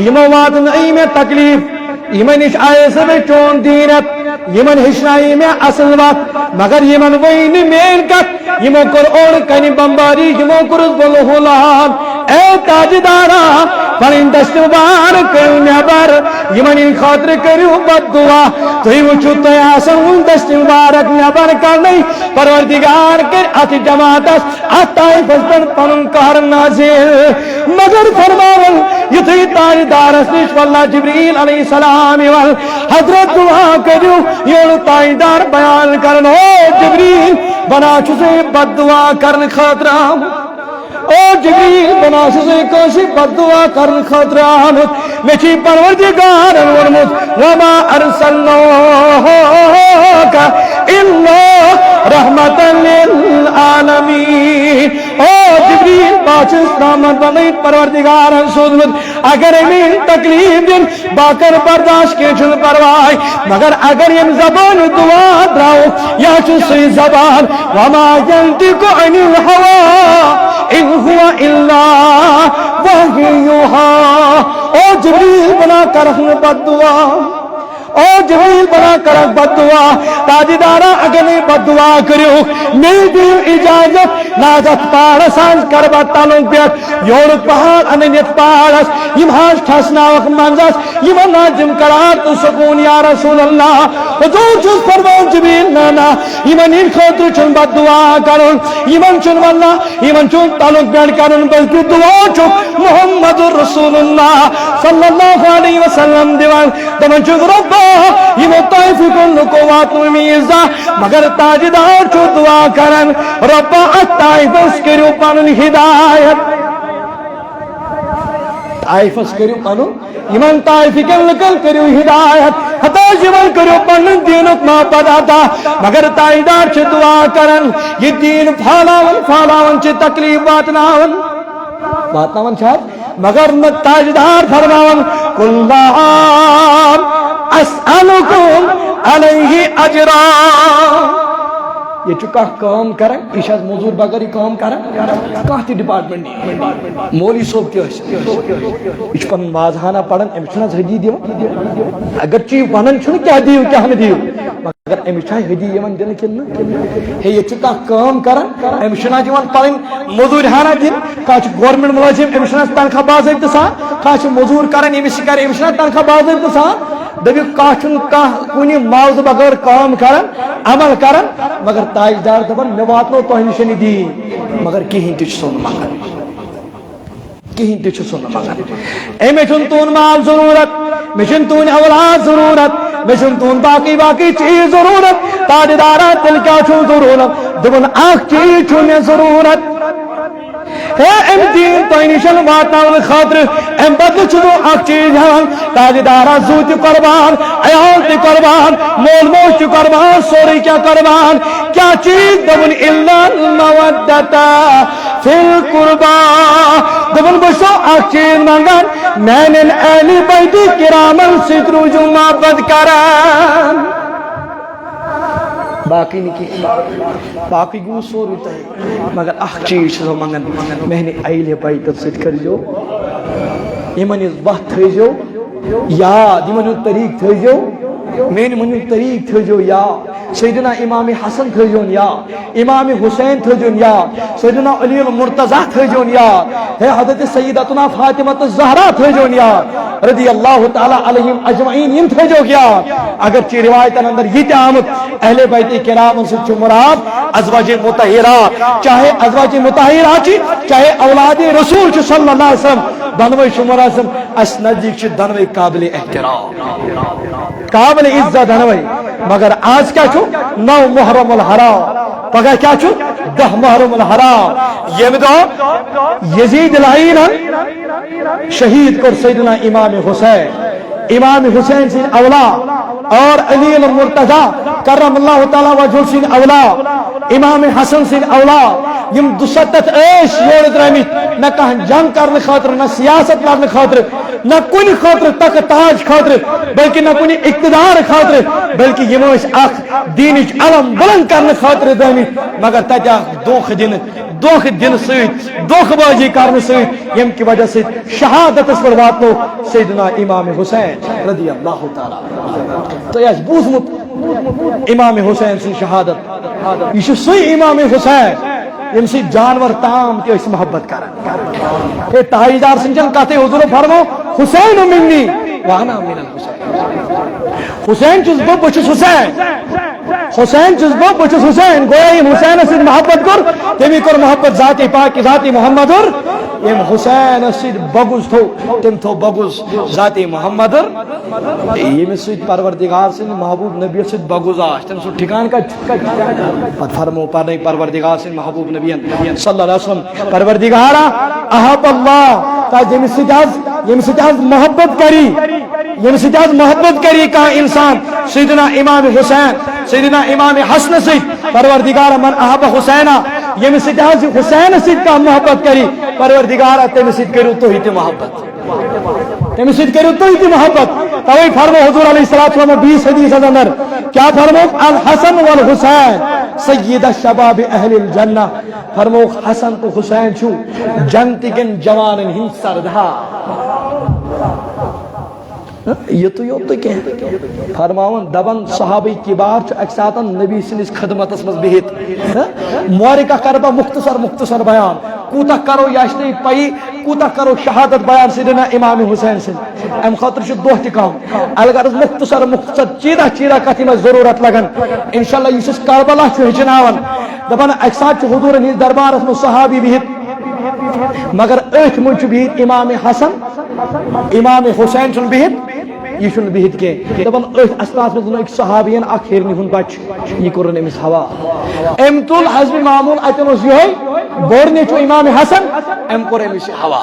یمو واتن ای میں تکلیف یمن نش آئے سے میں چون دینت یمن ہشنائی میں اصل وقت مگر یمن وین مین کت یمو کر اور کنی بمباری یمو کر بلہولان اے تاجدارا پنن دست مبارک نبر یمن ان خاطر کریو بد دعا تھی وچھو تیاسن دست مبارک نبر کرنی پروردگار کر ات جماعتس اتائی فزدن پنن کار نازل مگر فرماول یتھی تاجدارس نش واللہ جبریل علیہ السلام وال حضرت دعا کریو یول تاجدار بیان کرن او جبریل بنا چوزے بد دعا کرن خاطر او جبریل بنا چوزے کوشی بد دعا کرن خاطر آمد میچی پروردگار ورمت وما ارسلناک الا رحمتا للعالمین او جبریل باچس رحمت بنائی پروردگار سوزمت اگر امین تکلیف دن باکر برداشت کے چھل پروائی مگر اگر یم زبان دعا دراؤ یا چسی زبان وما ینتق عن الہوا ان هو الا وحی یوحا او جبریل بنا کر بد دعا او جبریل بنا کر بد دعا تاجدارا اگر بد دعا کریو میری دیو اجازت نازت پارسان کربا تعلق بیت یورک پہاڑ انیت پارس یم ہاش ٹھسنا وقت منزس یم ناجم قرار تو سکون یا رسول اللہ حضور چوز فرمان جبریل نانا یمن ان خاطر چون بد دعا کرن یمن چون واللہ یمن چون تعلق بیت کرن بلکہ دعا چون محمد رسول اللہ صلی اللہ علیہ وسلم دیوان دمن چون رب یہ طائف کن قوات میزا مگر تاجدار چو دعا کرن رب الطائف اس کرو پانن ہدایت طائف اس کرو پانن یمن طائف کن لکل کرو ہدایت حتی یمن کرو پانن دینت ما پدا دا مگر تاجدار چو دعا کرن یہ دین پھالاون چو تکلیف باتناون شاید مگر تاجدار فرماون کل عام اسألکم علیہ اجرا یہ چکا کام کریں یہ شاید موضوع بغیر کام کریں کہتی ڈپارٹمنٹ مولی صوب کیا ہے پن واضحانہ پڑھن امس چھنا ہدی دیو اگر چی ونن چھن کیا دیو کیا ہم دیو مگر امس چھا ہدی یمن دین کن ہے یہ چکا کام کریں امس چھنا دیوان پڑھن موضوع ہانا دین کاچ گورنمنٹ ملازم امس چھنا تنخواہ باضابطہ سان کاچ موضوع کرن امس کر امس چھنا تنخواہ باضابطہ سان دبی کاشن کا کنی معاوضہ بغیر کام کرن عمل کرن مگر تاجدار دبن میں واتنو تو نشانی دی مگر کہیں تچ سن مگر کہیں تچ سن مگر اے میں چون تون مال ضرورت میں چون تون اولاد ضرورت میں چون تون باقی چیز ضرورت تاجدارا تل کیا چھو ضرورت دبن آخ چیز چھو میں ضرورت ہے ام دین تو نشان واتاون خاطر ام بدل چھو اک چیز ہن تاجدارا زوت قربان عیال تے قربان مول موج قربان سوری کیا قربان کیا چیز دبن الا المودتا فی القربا دبن بشو اک چیز منگن من اہل بیت کرامن سترو جو محبت کران باقی نہیں کی باقی گو سو روتا ہے مگر اخ چیز چھو منگن میں نے ایلے بیت ست کر جو ایمن اس بات تھے جو یاد ایمن طریق تھے جو میں نے من طریق تھے جو یا سیدنا امام حسن تھے جو یا امام حسین تھے جو یا سیدنا علی المرتضی تھے جو یا ہے حضرت سیدتنا فاطمہ الزہرا تھے جو یا رضی اللہ تعالی علیہم اجمعین یم تھے جو کیا اگر چی روایت اندر یہ تعامت اہل بیت کرام سے چھ مراد ازواج مطہرات چاہے ازواج مطہرات چاہے اولاد رسول صلی اللہ علیہ وسلم دنوی شمرا سم اس نزدیک چھ دنوی قابل احترام قابل عزت دنوی مگر آج کیا چھو 9 محرم الحرام پگہ کیا چھو 10 محرم الحرام یہ دو یزید العین شہید کر سیدنا امام حسین سے اولاد اور علی المرتضی کرم اللہ تعالی وجہ سے اولاد امام حسن سے اولاد یم 270 ایش یور درامت نہ کہاں جنگ کرنے خاطر نہ سیاست کرنے خاطر نہ کن خاطر تخت تاج خاطر بلکہ نہ کن اقتدار خاطر بلکہ یم اخ دینچ علم بلند کرنے خاطر درامت مگر تتہ دھوکہ دن ست دھوکہ بازی کرنے ست یم کی وجہ سے شہادت پر واتو سیدنا امام حسین رضی اللہ تعالی تو یہ بوزمت امام حسین سی شہادت یہ سی امام حسین یم سی جانور تام تہ محبت کران اے تاجدار سنجن کہتے حضور فرمو حسین منی وانا من الحسین حسین چس بچس حسین حسین چس بچس حسین گویا یم حسین سے محبت کر تمی کر محبت ذات پاک ذات محمد یم حسین سے بغض تھو تم تھو بغض ذات محمد یم سے پروردگار سے محبوب نبی سے بغض آش تم سو ٹھکان کا پت فرمو پر پروردگار سے محبوب نبی صلی اللہ علیہ وسلم پروردگارا احب اللہ تا یم سے محبت کری یم سے محبت کری کا انسان سیدنا امام حسین سیدنا امام حسن سے پروردگار من احب حسینہ یم سے حسین سے کا محبت کری پروردگار تم سے کرو تو ہی محبت تم سے کرو تو ہی محبت توئی فرمو حضور علیہ الصلوۃ والسلام 20 حدیث اندر کیا فرمو الحسن والحسین سید الشباب اہل الجنہ فرمو حسن تو حسین چھو جنت کن جوانن ہند سردھا یہ تو یوت کہ فرماون دبن صحابی کبار چھ اک ساتن نبی سنس خدمت مز بہت مورکہ کربا مختصر بیان کوتا کرو یاشنی پئی کوتا کرو شہادت بیان سیدنا امام حسین سے ام خاطر چھ دو تکام اگر مختصر چیرہ کتھ مز ضرورت لگن انشاءاللہ یہ کربلا چھ ہچناون دبن اک سات چھ حضور نس دربارس مز صحابی بہت مگر اتھ من چھ بہت امام حسن امام حسین چھ بہت یہ چھن بہت کی دپان اتھ اسناس مز ایک صحابین اخ ہرنی ہن بچ یہ کورن امس ہوا ام تل حسب معمول اتن اس یہ بورنی چھ امام حسن ام کور امس ہوا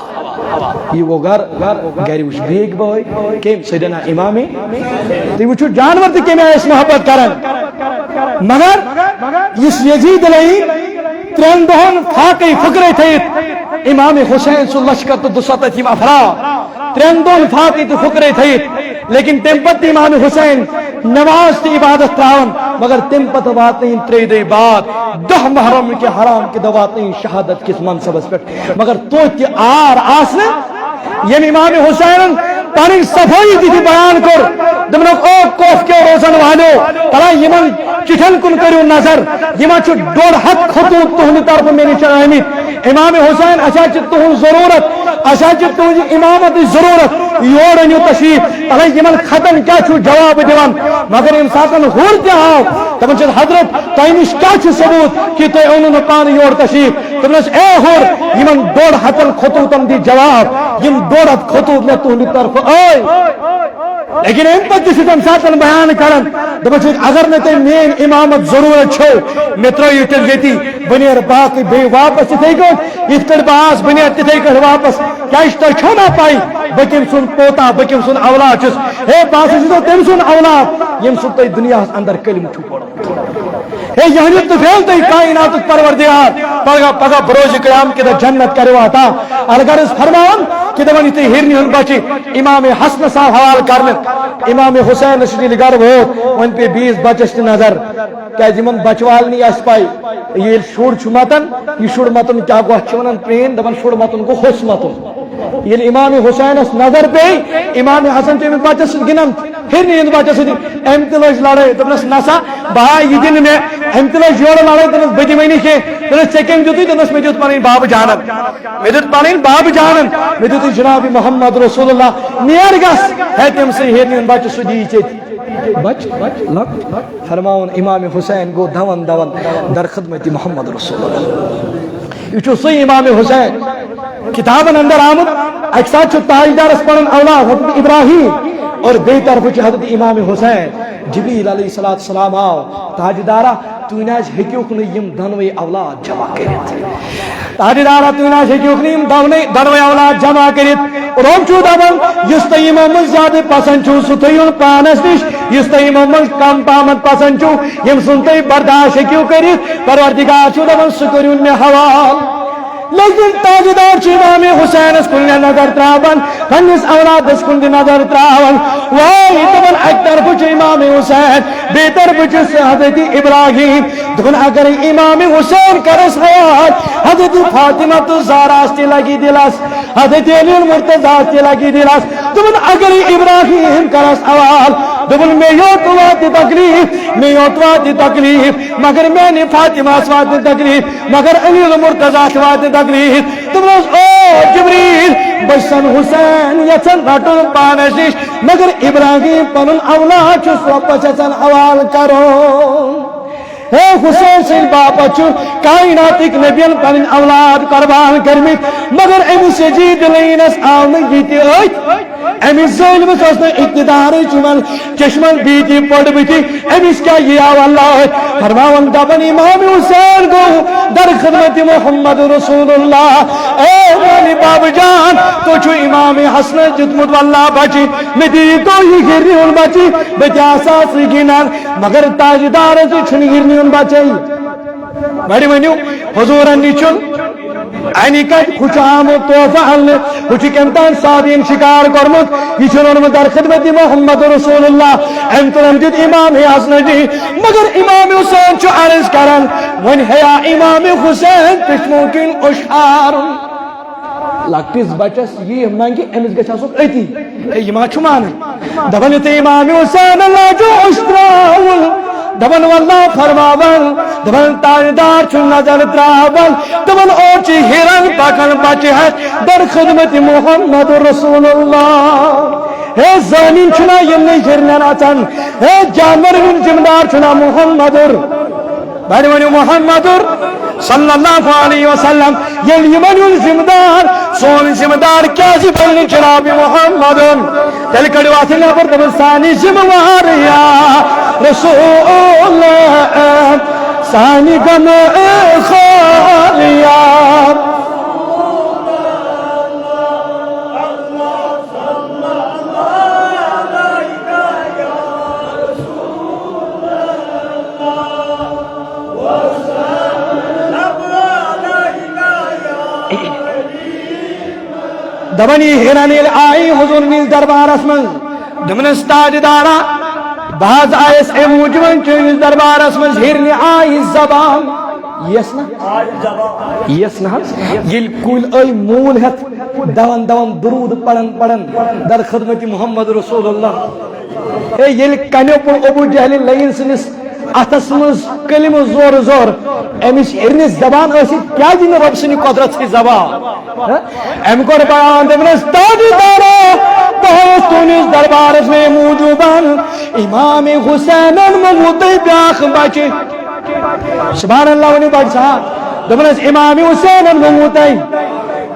یہ وہ گھر وچ بیگ بوئے کیم سیدنا امام تی وچ جانور تہ کیم اس محبت کرن مگر اس یزید علیہ ترین دہن فاقی فکرے تھیت امام حسین سو لشکر تو 270 افراد ترین دہن فاقی تو فکرے تھیت لیکن تم پت امام حسین نماز تی عبادت تراون مگر تم پت وات نہیں 3 دے بعد 10 محرم کے حرام کے دوات نہیں شہادت کس منصب پر مگر تو تی آر آسن یہ امام حسین پانی صفائی دی بیان کر دمنک او کوف کے روزن والو ترا یمن چٹھن کن کرو نظر یما چھ 1.5 خطوط تہن طرف میں چڑھائیں امام حسین اچھا چھ تہن ضرورت اچھا چھ تہن امامت ضرورت یور انیو تشریف ترا یمن ختم کیا چھ جواب دیوان مگر انسان ہور تہ آو دپن چھ حضرت تینش کیا چھ ثبوت کہ تو اونن پان یور تشریف دپنس اے ہور یمن 1.5 خطوطن دی جواب یم 1.5 خطوط میں تہن طرف آئے لیکن ام پتہ ستم ساتن بیان کرن دپچ اگر نہ تے مین امامت ضرورت چھو مترو یتل یتی بنیر باقی بے واپس تھے گو یتل باس بنیر تھے گو واپس کیاش تو چھونا پائی بکم سن پوتا بکم سن اولاد چس ہے باس تو تم سن اولاد یم سن تے دنیا اندر کلمہ چھو پڑو ہے یہی تو پھیلتے کائنات پروردگار پگا بروز قیامت کے جنت کروا عطا اگر اس فرمان کہ دونی تے ہرنی ہن بچی امام حسن صاحب حوال کرنے امام حسین رشید گھر ہو ان پہ 20 بچس نظر کیا جمن بچوال نہیں اس پائی یہ شوڑ چھمتن یہ شوڑ متن کیا گو چونن پرین دبن شوڑ متن کو خوش متن یہ امام حسین اس نظر پہ امام حسن تے بچس گنم پھر نہیں بچس امتلاج لڑے دبنس نسا بھائی یہ دن میں امتلاج جوڑ لڑے دبنس بدی مینی کے دبنس چیکن جوتی دبنس میں جوت پانی باب جانن میں جوت پانی باب جانن میں جوت جناب محمد رسول اللہ نیر گس ہے تم سے ہرنی بچ سدی چیت بچ لک فرماون امام حسین گو دون در خدمت محمد رسول اللہ یہ چھو سی امام حسین کتابن اندر آمد اکسات چھو تاجدار اس پڑھن اولاد حضرت ابراہیم اور بے طرف چھو حضرت امام حسین جبریل علیہ السلام آو تاجدارا تو ناز ہیکیوک یم دنوی اولاد جمع کرت تاجدارا تو ناز ہیکیوک یم دنوی اولاد جمع کرت روم چو دبن یس تیمو من زیادہ پسند چھو سو تیون پانس نش یس تیمو من کم پامت پسند چھو یم سنتے برداشت ہیکیو کرت پروردگار چھو دبن سکریون میں حوال لیکن تاجدار چھ امام حسین اس کن نظر تراون پنس اولاد اس کن نظر تراون وائی دبن ایک طرف چھ امام حسین بے طرف چھ حضرت ابراہیم دبن اگر امام حسین کرس حیات حضرت فاطمہ تو زہرا استی لگی دلس حضرت علی المرتضی استی لگی دلس دبن اگر ابراہیم کرس اوال دبن میں یوت واتی تکلیف مگر میں نے فاطمہ واتی تکلیف مگر علی المرتضی واتی تکلیف دبن او جبریل بسن حسین یچن رٹن پانش نش مگر ابراہیم پنن اولاد چھ واپس یچن اوال کرو اے حسین سن باپا چھ کائناتک نبیان پنن اولاد قربان کرمت مگر امس جید لینس آو نگیتی امس ظلمس اس نے اقتدار چمن چشمن بیتی پڑ بیتی امس کیا یہ آو اللہ فرماون دبن امام حسین کو در خدمت محمد رسول اللہ اے مالی باب جان تو چھو امام حسن جتمت واللہ بچی مدی تو یہ گرنی ان بچی بیتی آساس گینان مگر تاجدار سے چھنی گرنی ان بچی بڑی منیو حضور نیچن اینی کٹ کچھ عام توفہ حل کچھ کمتان صادین شکار کرمت یہ چھنون در خدمت محمد رسول اللہ امتن امجد امام حسن جی مگر امام حسین چھو عرض کرن ون ہے امام حسین پش ممکن اشعار لکٹس بچس یہ منگی امس گچھا سوک ایتی یہ ما چھو مانا دبن تے امام حسین اللہ جو اشتراول دبن واللہ فرماول دبن تاجدار چھو نظر تراول دبن اوچی ہرن پاکن بچے ہے در خدمت محمد رسول اللہ اے زمین چھنا یمنی ہرنن آچن اے جانور من جمدار چھنا محمد بڑی ونیو محمد صلی اللہ علیہ وسلم یہ یمن ذمدار سون ذمدار کیا سی بلنی جناب محمد تل کڑواتی نبر دبن ثانی ذموار یا رسول ثانی گم خالیا دبنی ہرانی آئی حضور نیز دربار اسمن دمن استاج دارا بعض آئیس اے موجون چونیز دربار اسمن ہرنی آئی زبان یسنا یل کل ای مول ہے دوان درود پڑن در خدمت محمد رسول اللہ اے یل کنیو پر ابو جہل لین سنس اتسمز کلمہ زور امس ہرنس زبان اسی کیا جن رب سنی قدرت سی زبان ام کور بیان دمنس تاجی دارا بہت تونس دربارس میں موجودان امام حسین مموتی بیاخ بچے سبحان اللہ ونی بچ صاحب دمنس امام حسین مموتی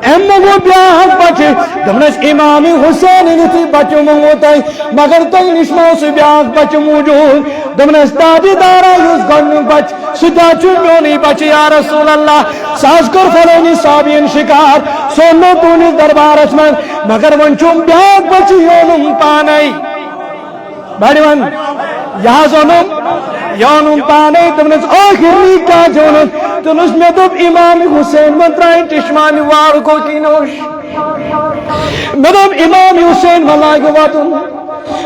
ام مگو بیاخ بچے دمنس امام حسین نتی بچے مموتی مگر تو نشمو سے بیاخ بچے موجود دمنس تاجی دارا یوز گن بچ ستا چونی بچے یا رسول اللہ ساز کر فلونی صابین شکار سونو تونی دربار اسمن مگر ون چون بیاگ بچی یونم پانائی بڑی ون یہاں سونم یونم پانائی تمنس آخری کا جونس تنس میں دب امام حسین منترائن چشمانی وار کو کی نوش میں دب امام حسین ملائی کو باتن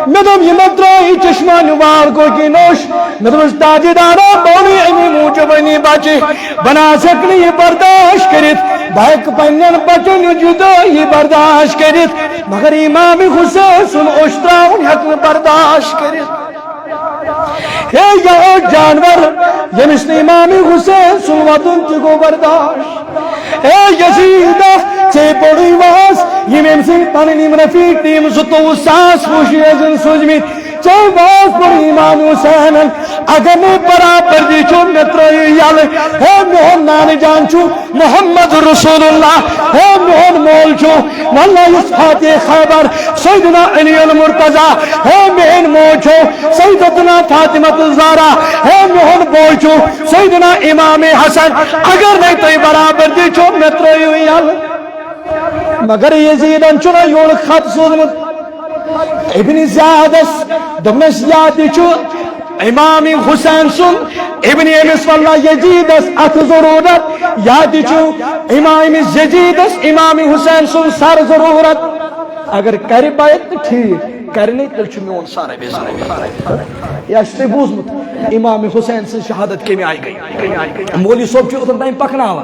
میں دب یہ منترائی چشمانی وار کو کی نوش میں دب استاجی دارا بونی امی موچو بنی بچی بنا سکنی برداشت کرت بائک پنن بچن جدائی برداشت کرت مگر امام حسین سن اشتراؤن حق برداشت کرت اے یا جانور یمس امام حسین سن وطن تگو برداشت اے یزیدہ چے پڑی واس یم سے پنن رفیق تیم ستو ساس پوشی ازن سوزمیت چے واس پر امام حسین اگر میں برابر دی چون نترائی یال ہے مہن نانی جان چو محمد رسول اللہ ہے مہن مول چو واللہ اس فاتح خیبر سیدنا علی المرتضی ہے میرن موچو سیدتنا فاطمہ الزہرا ہے میرن بوچو سیدنا امام حسن اگر نہیں تو برابر دی چھو میں تروئی ہوئی مگر یزیدن چنا یور خط سوزمت ابن زیادس دمس یادی چھو امام حسین سن ابن امس واللہ یزیدس ات ضرورت یادی چھو امام یزیدس امام حسین سن سر ضرورت اگر کری باید ٹھیک کرنے تل چھو میون سارے بے سارے یا اشتے بوزمت امام حسین سے شہادت کے میں آئی گئی مولی صوب چھو اتن ٹائم پکنا ہوا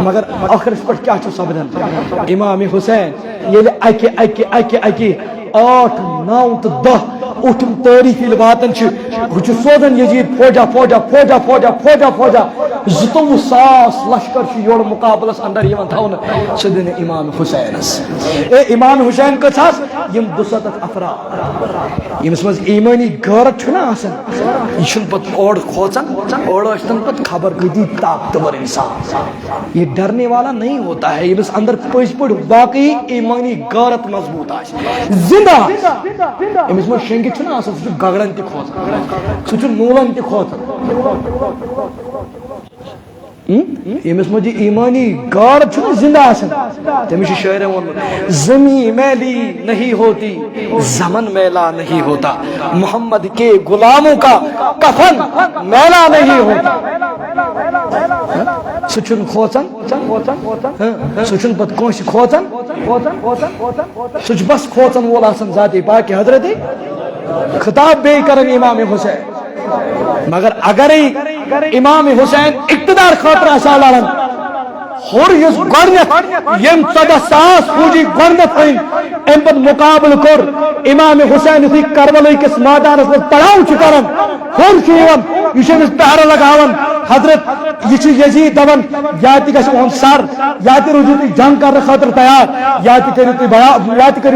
مگر آخر اس پر کیا چھو سبدن امام حسین یہ لئے اکی اکی اکی اکی 8 9 تو 10 اٹھم تاریخ الواتن چھ سوزن یزید فوجا فوجا فوجا فوجا فوجا فوجا 200,000 لشکر چھ یور مقابلس اندر یمن تھاون سدن امام حسینس اے امام حسین کتھاس یم 200 افراد یمس مز ایمانی غیرت چھنا آسن یہ پت اور کھوچن اور اشتن پت خبر گدی طاقتور انسان یہ ڈرنے والا نہیں ہوتا ہے یمس اندر پوز پڑ واقعی ایمانی غیرت مضبوط ہے زندہ یمس مز شنگی چھنا آسن سہ گگڑن تہ کھوچن سہ نولن تہ کھوچن یمس مجھے ایمانی گاڑ چھو زندہ آسن تمہیں شاعر ون زمین میلی نہیں ہوتی زمن میلا نہیں ہوتا محمد کے غلاموں کا کفن میلا نہیں ہوتا سچن کھوچن سچن پت کنس کھوچن سچ بس کھوچن وول آسن ذات پاک حضرت خطاب بے کرن امام حسین مگر اگر امام حسین اقتدار خاطر آسا لڑن ہور یس گۄڈنیٚتھ یم 14,000 فوجی گۄڈنیٚتھ أنۍ ام پتہٕ مقابلہٕ کوٚر امام حسین یُتھُے کربلا کِس مٲدانس منٛز پڑاو چھُ کران ہور چھُ یِوان یہِ چھُ أمِس پہرٕ لگاوان حضرت یہ چھُ یزید دپان یا تہِ گژھِ اُہُنٛد سر یا تہِ روٗزِو تُہۍ جنگ کرنہٕ خٲطرٕ تیار یا تہِ کٔرِو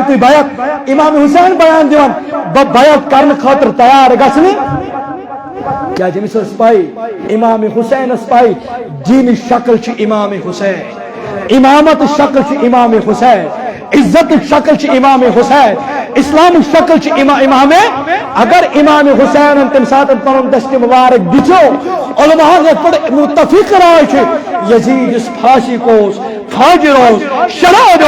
تُہۍ بیعت امام حسین بیان دِوان بہٕ بیعت کرنہٕ خٲطرٕ تیار گژھنہِ کیا جمس پائی امام حسین پائی دین شکل چھ امام حسین امامت شکل چھ امام حسین عزت شکل چھ امام حسین اسلام شکل چھ امام اگر امام حسین تم سات پن دست مبارک دچو علماء پر متفق رائے چھ یزید اس پھانسی کو فاجر شراد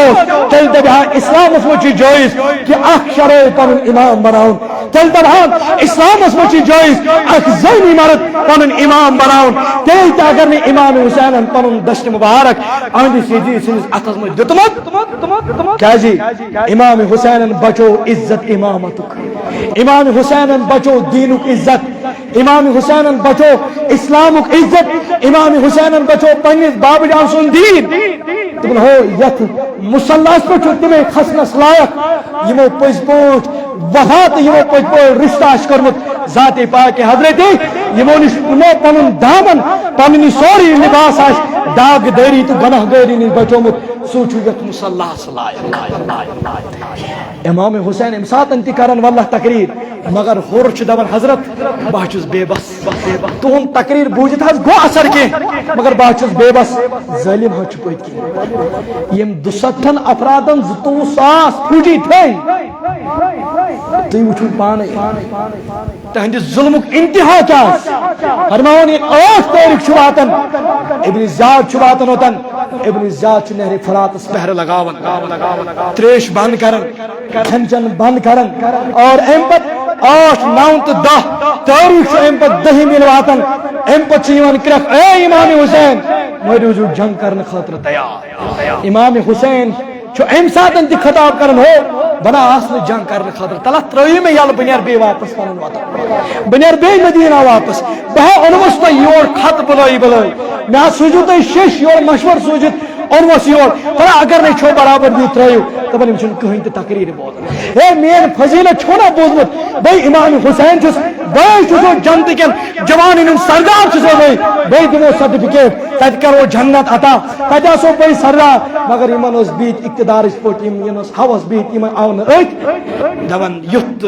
تیل دبہان اسلام اس مجھے جائز کہ اخ شرع پن امام بناؤن تیل دبہان اسلام اس مجھے جائز اخ زینی مرد پن امام بناؤن تیل تا اگر نے امام حسین پن دست مبارک آندی سیدی سنس اتس مجھ دتمت کیا جی امام حسین بچو عزت امامتک امام حسین بچو دینک عزت امام حسین بچو اسلامک عزت امام حسین بچو پنس باب جان سن دین تمن ہو یت مسلس پہ تمہیں کھسنس لائق یمو پز پوٹ وفا تو یمو پز پوٹ رشتہ کرمت ذات پاک حضرت یمو نش پن دامن پنہ سوری لباس داغ داری تو گناہ گاری نش بچومت سو یت مسلس لائق امام حسین ام سات تہ کرن واللہ تقریر مگر ہور دپان حضرت بہ چھس بے بس تہن تقریر بوجت حض گو اثر کی مگر بہ چھس بے بس ظالم حض پت کی یم 200 افرادن 200,000 فوجی تھے تھی وچھو پانے تہند ظلمک انتہا کیا فرماؤن یہ 8 تاریخ واتن ابن زیاد واتن اوتن ابن زیاد نہر فرات پہر لگاون تریش بند کرن کھن چن بند کرن اور ام پت 8 9 تو 10 تاریخ ام پت 10 مل واتن ام پت کرک اے امام حسین موجود جنگ کرنے خاطر تیار امام حسین چھو ام ساتن تہ خطاب کرن ہو بنا آسن جنگ کرنے خاطر تلا تروی میں یل بنیر بے واپس پنن وطن بنیر بے مدینہ واپس بہ انوس تو یور خط بلائی میں سوجو تو شش یور مشور سوجت انوس یور پر اگر نہیں چھو برابر دی ترویو تب ہم چھن کہیں تہ تقریر بولن اے مین فضیلت چھونا بوزمت بھائی امام حسین چھس بھائی جنت کن جوان سردار بھائی دمو سرٹیفکیٹ تت کرو جنت عطا تت آسو بھائی سردار مگر یمن اس بیت اقتدار پٹ ہوس بیت یمن آو دپان یت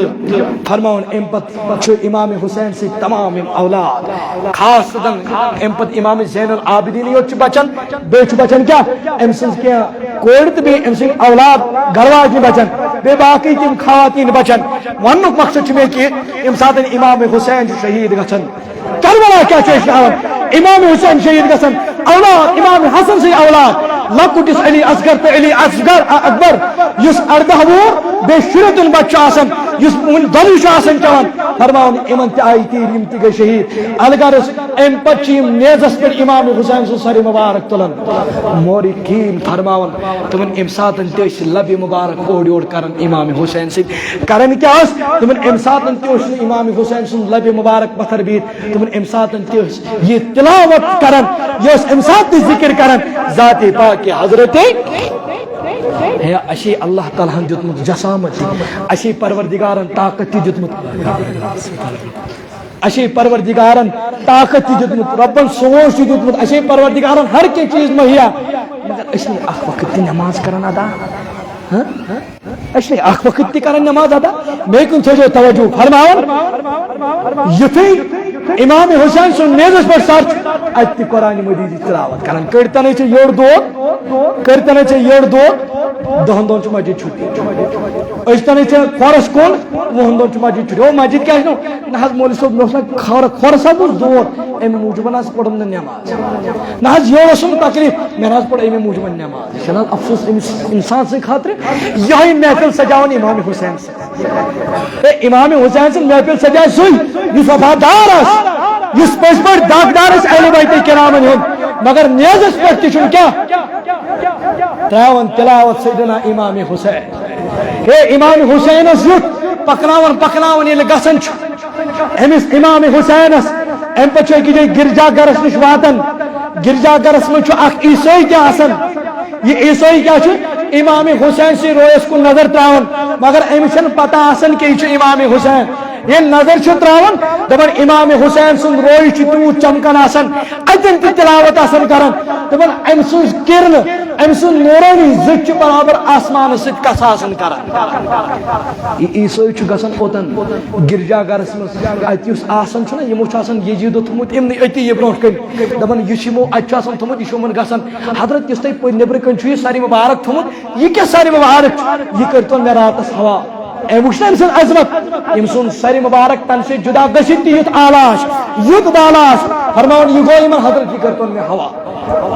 فرماون ام پت امام حسین سے تمام اولاد خاص ام پت امام زین العابدین یوت بچن بیچ بچن کیا ام سن کیا کوڑ تو بی ام سن اولاد گرواج بچن بے باقی تم خواتین بچن ون مقصد میں کہ ام سات امام حسین شہید گھن کربلا کیا امام حسین شہید گھن اولاد امام حسن سے اولاد لکٹس علی اصغر تو علی اصغر اکبر اس 18 وُہُر بے شُرت بچہ آسان اس دلو چوان فرماؤن امن تہ تیر یم تہ گئی شہید الغرض ام پتہ نیزس پہ امام حسین سن سر مبارک تلان مورخین فرماون تمن ام ساتن تس لب مبارک اوڑ اوڑ کران امام حسین سی کران کیا تمن ام ساتن تس امام حسین سن لب مبارک پتھر بیت تمن ام ساتن تس یہ تلاوت کران یہ ام سات ذکر کران ذات پاک حضرت ہے اشی اللہ تعالیٰ دیتمت جسامت اشی پروردگارن طاقت دیتمت اشی پروردگارن طاقت دیتمت ربن سوچ دیتمت اشی پروردگارن ہر کی چیز مہیا مگر اشی اخ وقت نماز کرن ادا اشی اخ وقت کرن نماز ادا میکن تھو توجہ فرماون یتھی امام حسین سن نیزس پر سر ات قرآن مجید تلاوت کران کرتنے چھ یوڑ دو دہن دون چھ مسجد چھٹی اشتنے چھ کھورس کن وہن دون چھ مسجد چھٹی او مسجد کیا ہے نہ حض مولوی صاحب نہ کھورس اب زور امی موجب نہ پڑھن نماز نہ حض یہ سن تکلیف میں نہ پڑھ امی موجب نماز چھ افسوس انسان سے خاطر یہی محفل سجاون امام حسین سے امام حسین سے محفل سجائے سوئی یہ وفادار اس پس پر داغدار اس اہل بیت کرامن ہند مگر نیزس پر تشن کیا تراون تلاوت سیدنا امام حسین اے امام حسین اس یت پکناون یہ گسن امس امام حسین ام پچھے کی گرجا گرس نش واتن گرجا گرس من اخ عیسائی کیا آسن یہ عیسائی کیا امام حسین سے رویس کو نظر تراون مگر امس پتہ آسن کہ یہ امام حسین یہ نظر تراون دپان امام حسین سن روی تیوت چمکان آسان اتن تہ تلاوت آسان کران دپان ام سن کرن ام سن نورانی زچ برابر آسمان ست کس آسان کران یہ عیسائی گژھان اوتن گرجا گرس مز ات آسان چھنا یمو آسان یزیدو تھومت امن اتی یہ برونٹ کن دپان یہ یمو ات آسان تھومت یہ یمن گژھان حضرت یس تہ نبر کن چھ ساری مبارک تھومت یہ کیا ساری مبارک یہ کرتون مے راتس ہوا اے وشن سن عظمت یم سن سری مبارک تن سے جدا گشت یت آلاش یت بالاش فرماون یہ گو یمن حضرت کی کرتون میں ہوا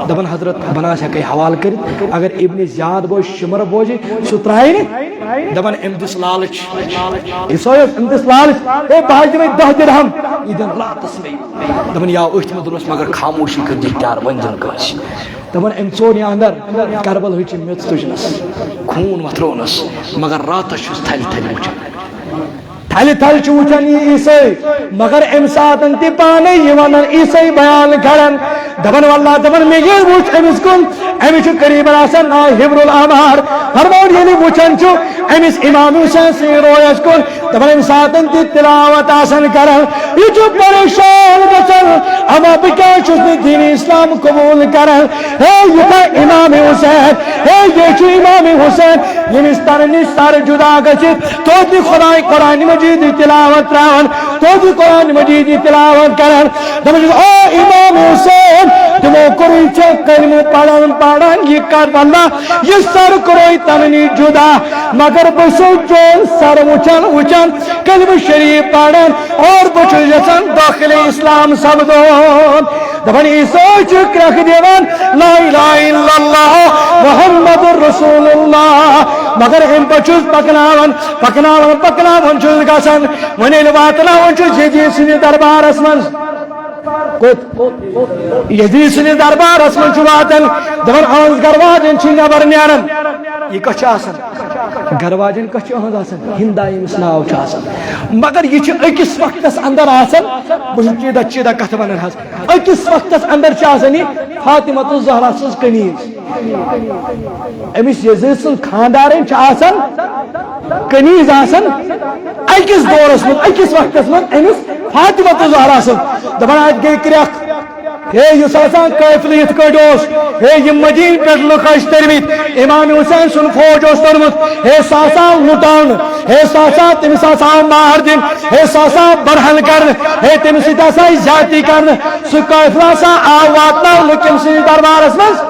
دبن حضرت بناش ہے حوال کر اگر ابن زیاد بو شمر بوجی سترائی نے دبن امدس لالچ اسویس امدس لالچ اے باج میں 10 درہم ایدن لا تسمی دبن یا اچھ مدرس مگر خاموشی کر دی تیار ونجن کاش دبن ام ژور اندر کربل ہوئی میت تجنس خون وترونس مگر رات چھس تھل تھل وچھن تھل تھل چھ وچھن یہ عیسائی مگر ام ساتن تہ پانے یہ ونن عیسائی بیان کرن دبن واللہ دبن میں یہ وچھ امس کن امس قریب آسان حبر الاعمار فرماؤن یعنی وچھن چھ امس امام حسین سے رویس کن دبن ام ساتن تہ تلاوت آسان کرن یہ چھ پریشان گژھن اما بکیا چھس دین اسلام قبول کرن ہے یہ امام حسین ہے یہ چھ امام حسین یمس تن سر جدا گژھت تو تہ خدا قرآن مجید تلاوت تراون تو تہ قرآن مجید تلاوت کرن دبن او امام حسین تمو کوئی چھ کلمہ پڑھن یہ کر اللہ یہ سر کوئی تننی جدا مگر بسو چون سر وچن کلمہ شریف پڑھن اور بچو یسن داخل اسلام سبدون دبن سوچ رکھ دیوان لا الہ الا اللہ محمد رسول اللہ مگر ہم بچوز پکناون چوز گسن ونیل واتناون چوز یزید سن دربار اسمن یزید سن دربار اسمن چھ واتن دبن آنز گرواجن چھ نبر نیرن یہ کچھ آسن گرواجن کچھ اہند آسن ہندائی امس ناو چھ آسن مگر یہ چھ اکس وقتس اندر آسن بہت چیدہ کت ونن حس اکس وقتس اندر چھ آسن فاطمہ الزہرا سز کنیز امس یزید سن خاندارن چھ آسن کنیز آسن اکس دورس من اکس وقتس من امس فاطمہ زہرا سن دپان ات گئی کرک ہے اس آسان قافلہ یت کٹوس ہے یہ مدین پہ لُکھ ترمت امام حسین سن فوج اس ترمت ہے ساسا لٹان ہے ساسا تمس آسا مار دن ہے ساسا برہن کرن ہے تمس آسا زیادتی کرن سہ قافلہ سا آو واتناونہ کم سن دربارس مز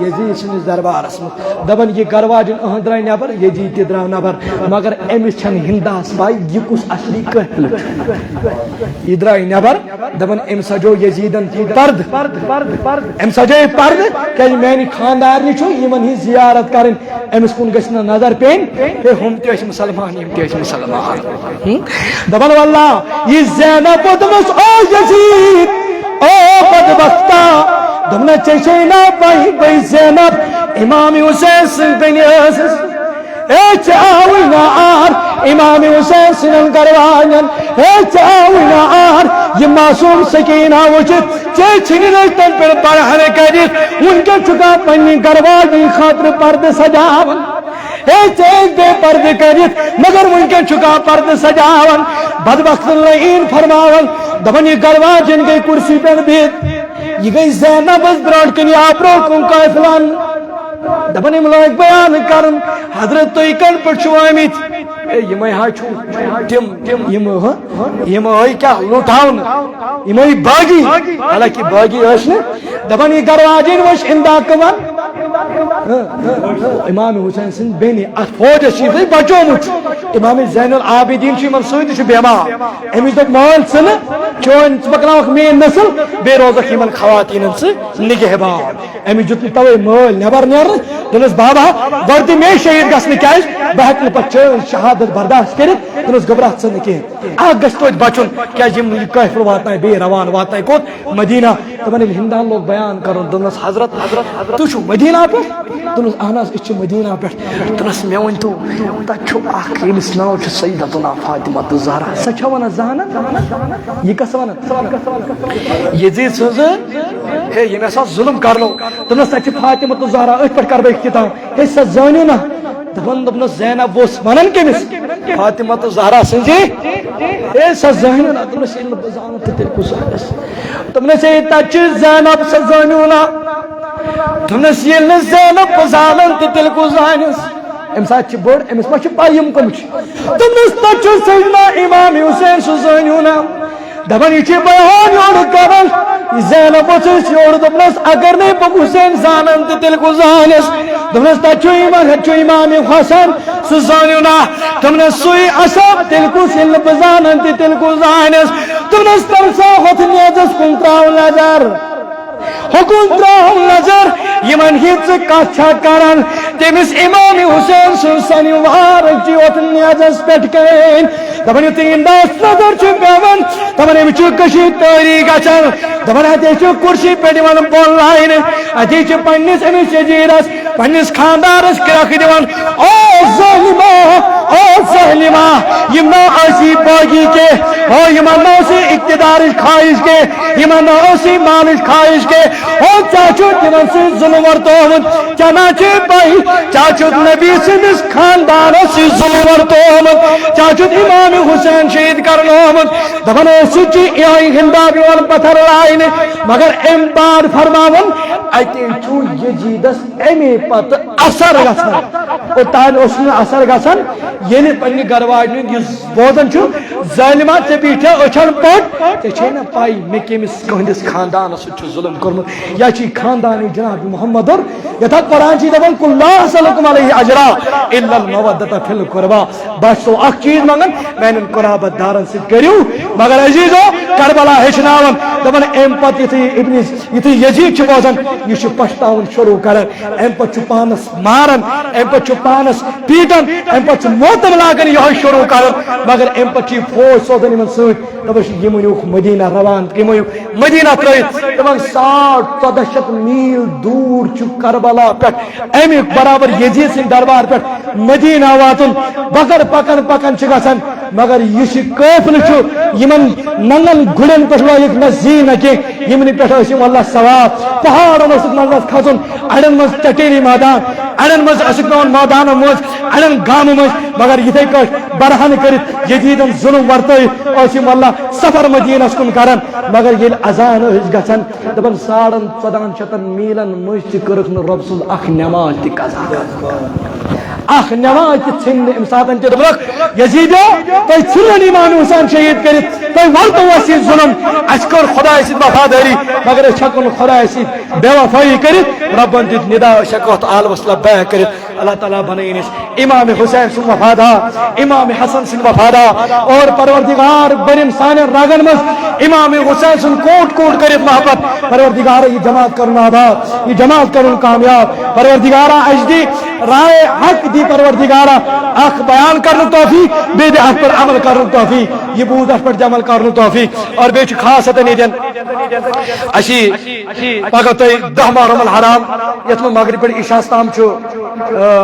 یزید سنس دربارس مز دپان یہ گرواجن اہن درائے نبر یزید تہ درو نبر مگر امس چھن ہنداس پائی یہ کس اصلی قافلہ یہ درائے نبر دپان ام سجو یزیدن پرد ام سجو پرد کہ میانی خاندارنی چھو یمن ہی زیارت کرن امس کن گژھِ نہ نظر پین کہ ہم تہ ٲسۍ مسلمان یم تہ ٲسۍ مسلمان دپان واللہ یہ زینب دپس او یزید او بدبختا دپنا چیچینا بائی بائی زینب امام حسین سن بنی ٲسٕس اے چاوینا آر امام حسین سنن گروانن اے چاوینا آر یہ معصوم سکینہ وچت چے چھنی رشتن پر برہن کرت ان کے چکا پنی گروانی خاطر پرد سجاون اے چیز بے پرد کرت مگر ان کے چکا پرد سجاون بدبخت لعین فرماون دپن یہ گرواجن گئی کرسی پر بیت یہ گئی زینب اس برانٹ کنی آپرو کن قافلان دپن ام لوگ بیان کرن حضرت تو کن پر چھو آمت یہ ہا چھو تم یم آئی کیا لوٹاؤن یم آئی باغی حالانکہ باغی اشن دپن یہ گرواجین وش اندہ کمان امام حسین سن بینی ات فوج شیف بچو مچ امام زین العابدین چھ من سوید چھ بیمار امس دپ مال سن چون پکناوک مین نسل بے روزک یمن خواتین سے نگہبان امس جت توے مال نبر نیر دنس بابا وردی میں شہید گسن کیاز بہت پچ شہادت برداشت کرت دنس گبرات سن کی اگ گس تو بچن کیاز یم کافر واتنائے بے روان واتنائے کوت مدینہ تمن ہندان لوگ بیان کرن دنس حضرت تو چھ مدینہ پہ دنس اہناس اچ مدینہ پہ دنس میں ون تو تچو اخ یمس ناو چھ سیدتنا فاطمہ الزہرا سچ ون زہنا یہ کس ون یزید سز ہے یہ ایسا ظلم کرنو دنس سچ فاطمہ الزہرا ات پہ کر بے کتاب ہے سچ زانیو نا دپن دپنس زینب بوس ونن کمس فاطمہ الزہرا سنجی ہے سچ زانیو نا دنس علم بزانت تل کسانس دپنس ہے تچ زینب سچ زانیو نا دپنس یہ زینب بزانت تل کسانس ام سات بڑ امس ما پایم کم دپنس تچ سیدنا امام حسین سچ زانیو نا دپن یہ بیان یور کرن زینب بچس یور دپنس اگر نہیں بہ حسین زانن تیل کو زانس دپنس تچو امام حسن سہ زانیو نا دپنس سوئی اصاب تیل کو سل بہ زانن تیل کو زانس دپنس تم سا ہوت نیزس کن تراو نظر حکم تراو نظر یمن ہیت کت کران تمس امام حسین سن سنوار چی ہوت نیزس پٹ کین دپن یتھ انداز نظر چھ پیون دپن ام چھ کشی تاری گژھان دپن اتھ چھ کرسی پہ دِوان بول لائن اتھ چھ پنس امس یزیدس پنس خاندارس کرکھ دِوان او ظالما او ظالما یم نہ اسی باغی کے او یم نہ اسی اقتدار خواہش کے یم نہ اسی مال خواہش کے او چاچو تمن سے ظلم ورتومت چنا چھ بھائی چاچو نبی سندس خاندان سے ظلم ورتومت چاچو امام حسین شہید کرنومت دپن سچ یہ ہندا بیول پتھر لائن مگر ام بار فرماون اتے چھ یزیدس امی پت اثر گژھان او تان اس اثر گژھان یل پنہ گرواجن یس بوزن چھ ظالما ژے بیٹھے اچھن پٹ ژے چھے نا پائی مے کمس کہندس خاندان سچ ظلم کرمت یا چھ خاندان جناب محمد یتھ قرآن چھ دپان کل لا اسلکم علیہ اجرا الا المودۃ فی القربى بس تو اخ چیز منگن میانن قرابت دارن سے کریو مگر عزیزو کربلا ہچناون دپان ام پت یتھ یزید چھ بوزان یہ چھ پشتاون شروع کران ام پت چھ پانس مارن ام پت چھ پانس پیٹن ام پت چھ موتم لاگن یہ شروع کران مگر ام پت چھ فوج سوزن یمن سۭتۍ دپان یم نیوکھ مدینہ روان یم مدینہ ترٲیِتھ دپان 1400 میل دور چھ کربلا پٮ۪ٹھ امی برابر یزید سٕنٛدِ دربار پٮ۪ٹھ مدینہ واتن بغیر پکن پکن چھ گژھان مگر یہ قافلہ چھ یمن ننگن گڑن پہ لائک نہ زی نہ کی یمن پہ اللہ ثواب پہاڑن منٛز کھسن اڑن مز چٹیری میدان اڑن مز پیون میدان مز اڑن گام مز مگر یتھے کٹ برہن کرت یزیدن ظلم ورتم اللہ سفر مدینس کن کران مگر یل اذان گھان دپان 14,500 میلن مز تک رب سن اخ نماز تہ قضا اخ نماز تہ ژھن ام ساتن تہ دپک یزیدو تہ ژھنن امام حسین شہید کرت تہ ورتو اس ظلم اس کر خدا س وفاداری مگر اس ہکن خدا س بے وفائی کرت ربن دت ندا شکوت آل وصلہ بہ کرت اللہ تعالیٰ بنائنس امام حسین سن وفادار امام حسن سن وفادار اور پروردگار برم سان راگن مز امام حسین سن کوٹ کوٹ کرت محبت پروردگار یہ جماعت کرن آباد یہ جماعت کرن کامیاب پروردگارا اجدی رائے حق دی پروردگارا اخ بیان کرن توفیق بے اخ پر عمل کرن توفیق یہ بود اخ پر عمل کرن توفیق اور بیچ خاص اتنیدن اشی پگہ تہ 10 محرم الحرام یت مغرب پہ عشاء تام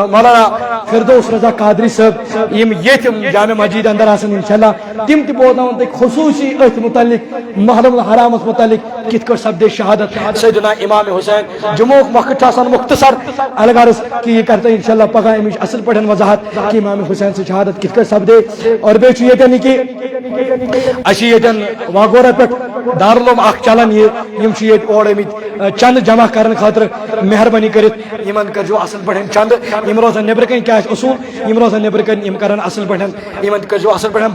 مولانا فردوس رضا قادری صاحب یم یتم جامع مسجد اندر آسن انشاءاللہ تم تہ بوزناون تہ خصوصی ات متعلق محرم الحرام متعلق کت کر سپدے شہادت سیدنا امام حسین جمعہ وقت آسان مختصر الغرض کہ یہ کرتے انشاءاللہ پگہ امچ اصل پہ وضاحت کہ امام حسین سے شہادت کت کر سپدے اور بیچ یتن کہ اسی یتن واگورہ پہ دارالعلوم اخ چلان یم یت اور چند جمع کرنے خاطر مہربانی کرت یمن کر جو اصل پہ چند یم روزان نبر کن کیا اصول یم روزان نبر کن یم کران اصل پہ یمن کر جو اصل پہ